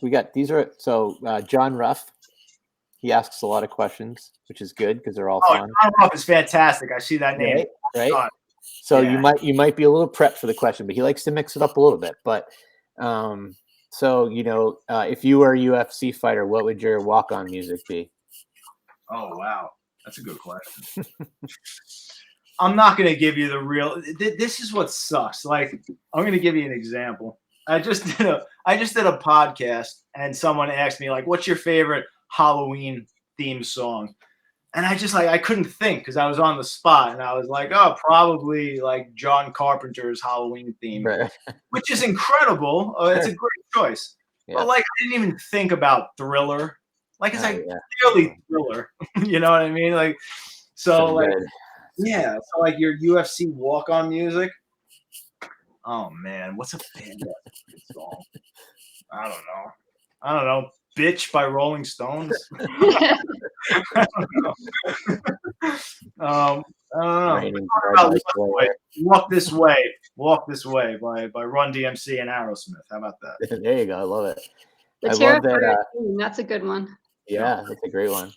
got these are John Ruff. He asks a lot of questions, which is good because they're all fun. John Ruff is fantastic. I see that name. Right? So you might be a little prepped for the question, but he likes to mix it up a little bit. But if you were a UFC fighter, what would your walk-on music be? Oh wow, that's a good question. I'm not gonna give you the real. This is what sucks. Like, I'm gonna give you an example. I just did a podcast, and someone asked me like, "What's your favorite Halloween theme song?" And I couldn't think because I was on the spot, and I was like, "Oh, probably like John Carpenter's Halloween theme," Right. which is incredible. It's a great choice. Yeah. But like, I didn't even think about Thriller. Like, it's clearly Thriller. You know what I mean? Like, so like, good. yeah. So like your UFC walk-on music. Oh man, what's a band song? I don't know. Bitch by Rolling Stones. I don't know. Walk This Way by Run DMC and Aerosmith. How about that? There you go. I love it. The I love Terrifier that. that's a good one. Yeah, that's a great one.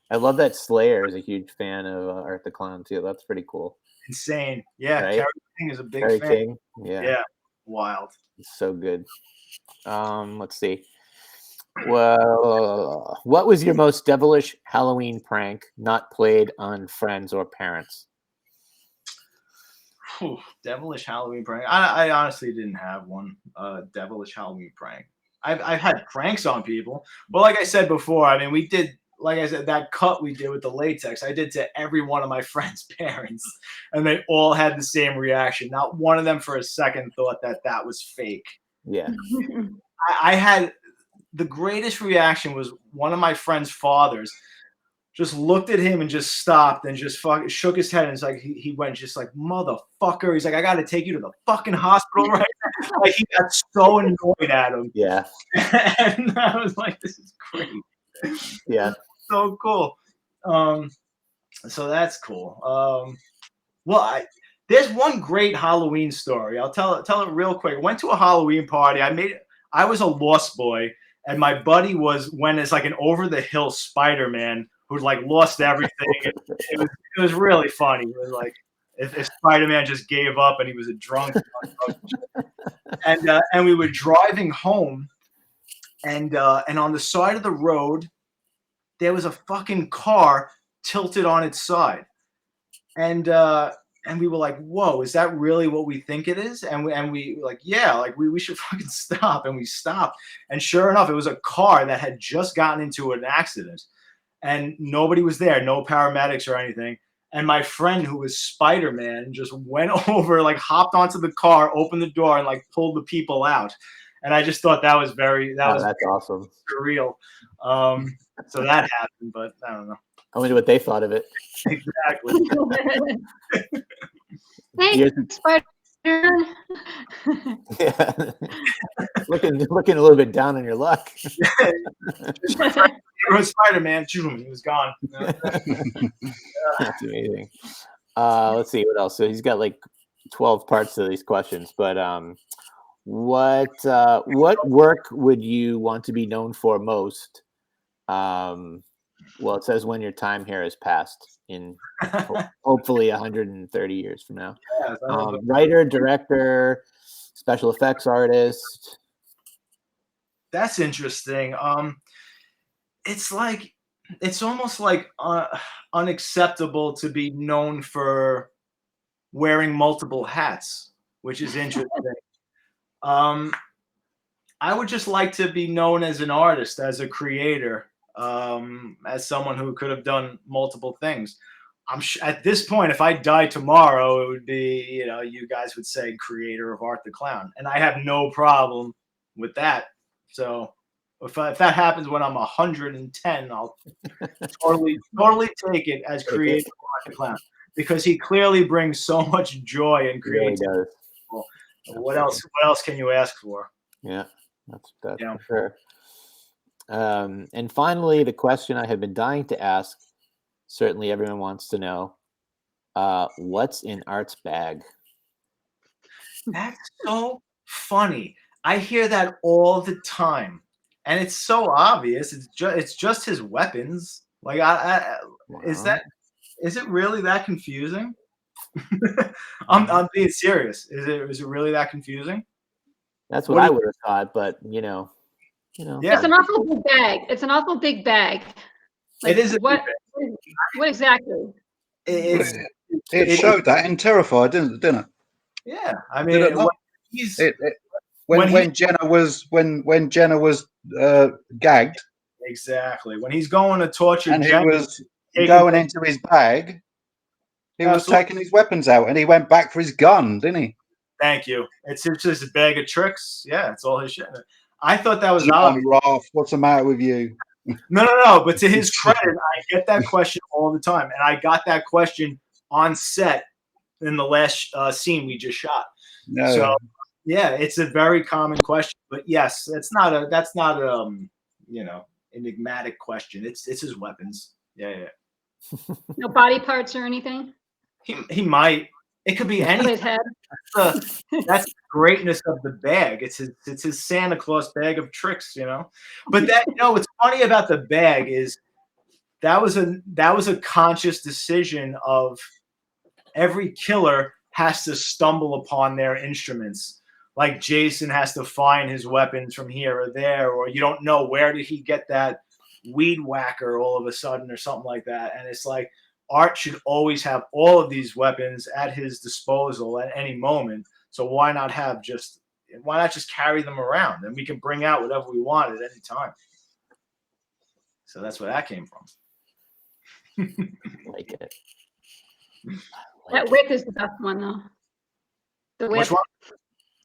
I love that Slayer is a huge fan of Art the Clown too. That's pretty cool. Insane. Yeah, Right? Terry King is a big Terry fan. King. Yeah. Wild. It's so good. Let's see. Well, what was your most devilish Halloween prank not played on friends or parents? Devilish Halloween prank. I honestly didn't have one. Devilish Halloween prank. I've had pranks on people, but like I said before, I mean, we did. Like I said, that cut we did with the latex, I did to every one of my friends' parents, and they all had the same reaction. Not one of them for a second thought that was fake. Yeah. I had the greatest reaction was one of my friend's fathers just looked at him and just stopped and just shook his head, and it's like he went just like, motherfucker. He's like, I got to take you to the fucking hospital right now. Like, he got so annoyed at him. Yeah. And I was like, this is great. Yeah. So cool. So that's cool. There's one great Halloween story. I'll tell it real quick. I went to a Halloween party. I was a lost boy, and my buddy went as like an over the hill Spider-Man who like lost everything. It was really funny. It was like if Spider-Man just gave up and he was a drunk. And we were driving home, and on the side of the road there was a fucking car tilted on its side. And we were like, whoa, is that really what we think it is? And we were like, yeah, like we should fucking stop. And we stopped. And sure enough, it was a car that had just gotten into an accident. And nobody was there, no paramedics or anything. And my friend, who was Spider-Man, just went over, like hopped onto the car, opened the door, and like pulled the people out. And I just thought that was that's awesome. Surreal. So that happened, but I don't know. I wonder what they thought of it. Exactly. Hey, Spider. Yeah. looking a little bit down on your luck. Spider-Man, he was gone. That's amazing. Let's see what else. So he's got like 12 parts to these questions, but what work would you want to be known for most? Well, it says when your time here has passed in hopefully 130 years from now. Yes, I love it. Writer, director, special effects artist. That's interesting. It's like it's almost like unacceptable to be known for wearing multiple hats, which is interesting. I would just like to be known as an artist, as a creator, as someone who could have done multiple things. At this point, if I die tomorrow, it would be, you guys would say creator of Art the Clown, and I have no problem with that. So if that happens when I'm 110, I'll totally take it as creator of Art the Clown, because he clearly brings so much joy and creativity. Yeah, he does. What else can you ask for? Yeah, that's for sure. And finally, the question I have been dying to ask, certainly everyone wants to know, what's in Art's bag? That's so funny. I hear that all the time, and it's so obvious. It's just his weapons. Like, is it really that confusing? I'm being serious. Is it really that confusing? That's what I would have thought, but Yeah. It's an awful big bag. It's an awful big bag. Like, It is. What exactly? It showed that in Terrifier, didn't it? Yeah, I Did it mean, not? When Jenna was gagged, exactly, when he's going to torture and he Jenna, was going into his bag, he was taking his weapons out, and he went back for his gun, didn't he? Thank you. It's just a bag of tricks. Yeah, it's all his shit. I thought that was obvious. Ralph, what's the matter with you? No. But to his credit, I get that question all the time, and I got that question on set in the last scene we just shot. No. So yeah, it's a very common question. But yes, that's not a enigmatic question. It's his weapons. Yeah. No body parts or anything? He might. It could be anything. His head. That's the greatness of the bag. It's his Santa Claus bag of tricks, But that what's funny about the bag is that was a conscious decision of every killer has to stumble upon their instruments. Like Jason has to find his weapons from here or there, or you don't know where did he get that weed whacker all of a sudden or something like that. And it's like Art should always have all of these weapons at his disposal at any moment. So why not just carry them around, and we can bring out whatever we want at any time. So that's where that came from. Like it. That whip is the best one, though. The whip. Which one?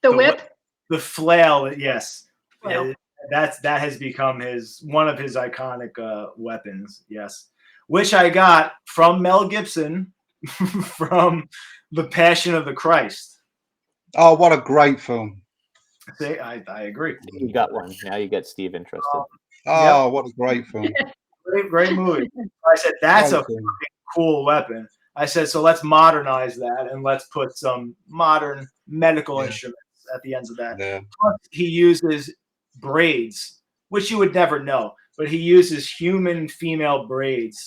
The whip. The flail, yes. Flail. That has become one of his iconic weapons, yes. Which I got from Mel Gibson from The Passion of the Christ. Oh, what a great film. See, I agree. You got one. Now you get Steve interested. What a great film. Great movie. I said, that's a fucking cool weapon. I said, so let's modernize that and let's put some modern medical instruments at the ends of that. Yeah. Plus, he uses braids, which you would never know, but he uses human female braids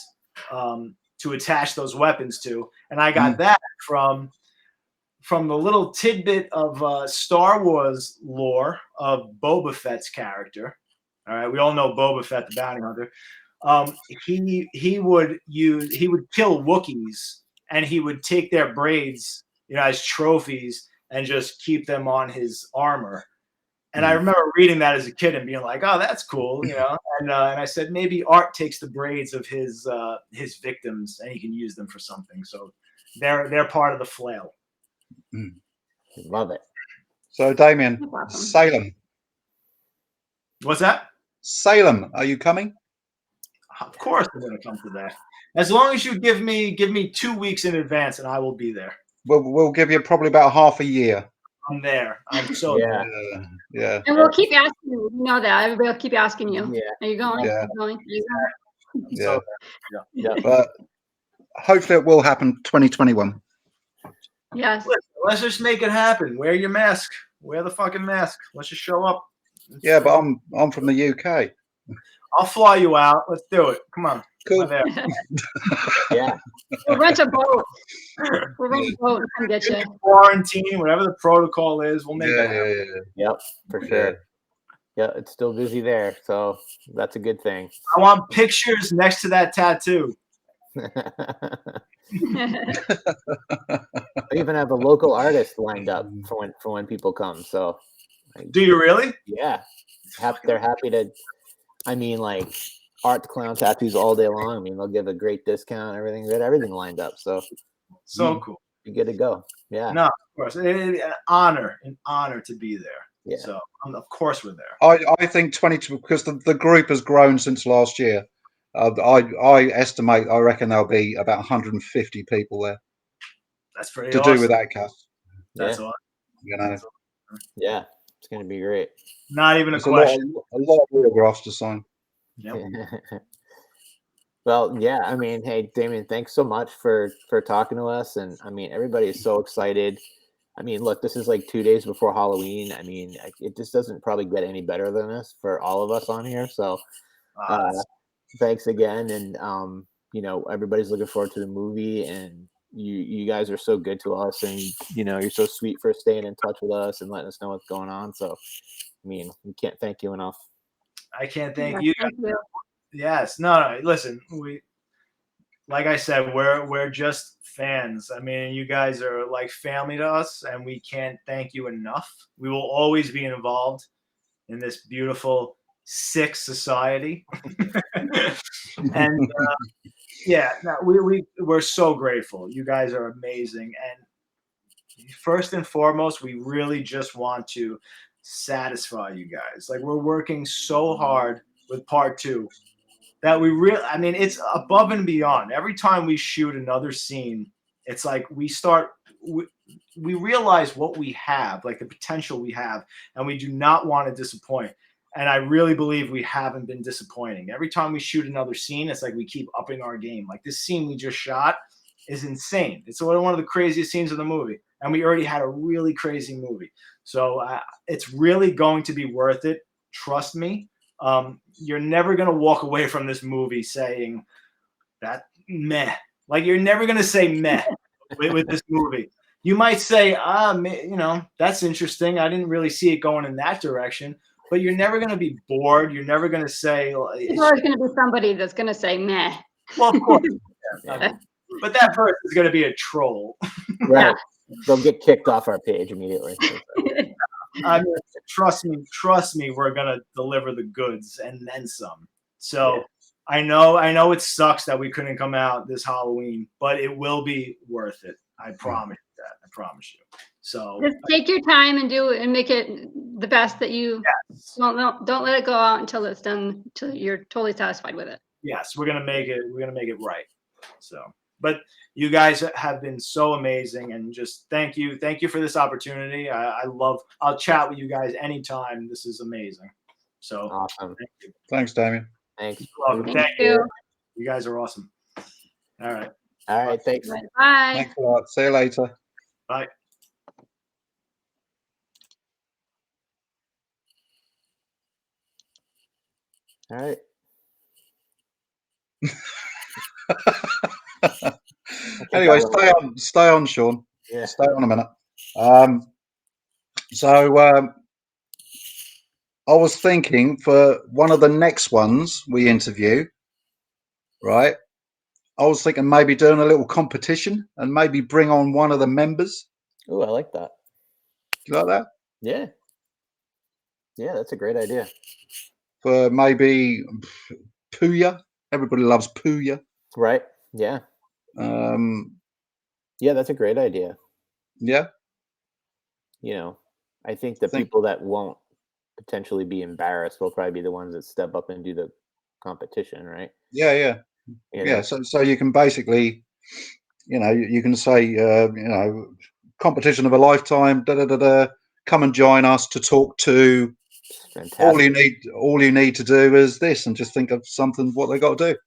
to attach those weapons to. And I got that from the little tidbit of Star Wars lore of Boba Fett's character. All right, we all know Boba Fett, the bounty hunter. He would kill Wookiees, and he would take their braids, as trophies, and just keep them on his armor. And I remember reading that as a kid and being like, "Oh, that's cool," And I said maybe Art takes the braids of his victims and he can use them for something. So they're part of the flail. Love it. So, Damien, Salem. What's that? Salem, are you coming? Of course, I'm going to come to that. As long as you give me 2 weeks in advance, and I will be there. We'll give you probably about half a year. I'm there. I'm so yeah. And we'll keep asking you. You know that. Everybody will keep asking you. Yeah. Are you going? Yeah. Are you going? Yeah. Yeah. But hopefully it will happen 2021. Yes. Let's just make it happen. Wear your mask. wear the fucking mask. Let's just show up. Yeah, but I'm from the UK. I'll fly you out. Let's do it. Come on. Cool. There. Yeah. We'll rent a boat. We'll rent a boat and come get you. Quarantine, whatever the protocol is, we'll make it happen. Yep, for sure. Yeah, it's still busy there, so that's a good thing. I want pictures next to that tattoo. I even have a local artist lined up for when people come. So, Do you really? Yeah, they're happy to. I mean, like art clown tattoos all day long. I mean, they'll give a great discount. Everything, they got everything lined up. So Cool. You get to go. Yeah. No, of course, an honor to be there. Yeah. So of course we're there. I think 22 because the group has grown since last year. I estimate. I reckon there'll be about 150 people there That's pretty to awesome. do with ATCAS. That's Yeah. awesome. You know, Yeah, it's gonna be great. Not even a it's question. a lot of autographs to sign. Yep. Well, yeah. I mean, hey, Damien, thanks so much for talking to us. And I mean, everybody is so excited. I mean, look, this is like 2 days before Halloween. I mean, it just doesn't probably get any better than this for all of us on here. So, thanks again. And you know, everybody's looking forward to the movie. And you guys are so good to us. And you know, you're so sweet for staying in touch with us and letting us know what's going on. So, I mean, we can't thank you enough. I can't thank Yeah, you. thank you. Yes. No. Listen, like I said, we're just fans. I mean, you guys are like family to us, and we can't thank you enough. We will always be involved in this beautiful, sick society. And yeah, no, we're so grateful. You guys are amazing. And first and foremost, we really just want to satisfy you guys. Like, we're working so hard with part 2 that I mean, it's above and beyond. Every time we shoot another scene, it's like we realize what we have, like the potential we have, and we do not want to disappoint. And I really believe we haven't been disappointing. Every time we shoot another scene, it's like we keep upping our game. Like this scene we just shot is insane. It's one of the craziest scenes of the movie. And we already had a really crazy movie. So it's really going to be worth it. Trust me. You're never going to walk away from this movie saying that meh. Like, you're never going to say meh with this movie. You might say, you know, that's interesting. I didn't really see it going in that direction. But you're never going to be bored. You're never going to say. There's always going to be somebody that's going to say meh. Well, of course. Yeah. But that person is going to be a troll. Right. They'll get kicked off our page immediately. I mean, trust me, we're gonna deliver the goods and then some. So yeah. I know it sucks that we couldn't come out this Halloween, but it will be worth it. I promise you that. I promise you. So just take your time and do it and make it the best that you. Yes. Don't let it go out until it's done. Until you're totally satisfied with it. Yes, we're gonna make it. We're gonna make it right. So. But you guys have been so amazing, and just thank you for this opportunity. I'll chat with you guys anytime. This is amazing. So awesome. Thank you. Thanks, Damien. Thanks. Thank you. You guys are awesome. All right. Thanks. Bye. Thanks a lot. See you later. Bye. All right. Anyway, stay on, Sean. Yeah. Stay on a minute. So I was thinking for one of the next ones we interview, right? I was thinking maybe doing a little competition and maybe bring on one of the members. Oh, I like that. Do you like that? Yeah. Yeah, that's a great idea. For maybe Puya. Everybody loves Puya. Right. Yeah. Yeah, that's a great idea. Yeah. You know, I think the people that won't potentially be embarrassed will probably be the ones that step up and do the competition, right? Yeah. Yeah. So you can basically, you know, you can say, you know, competition of a lifetime. Come and join us to talk to. Fantastic. All you need to do is this, and just think of something what they got to do.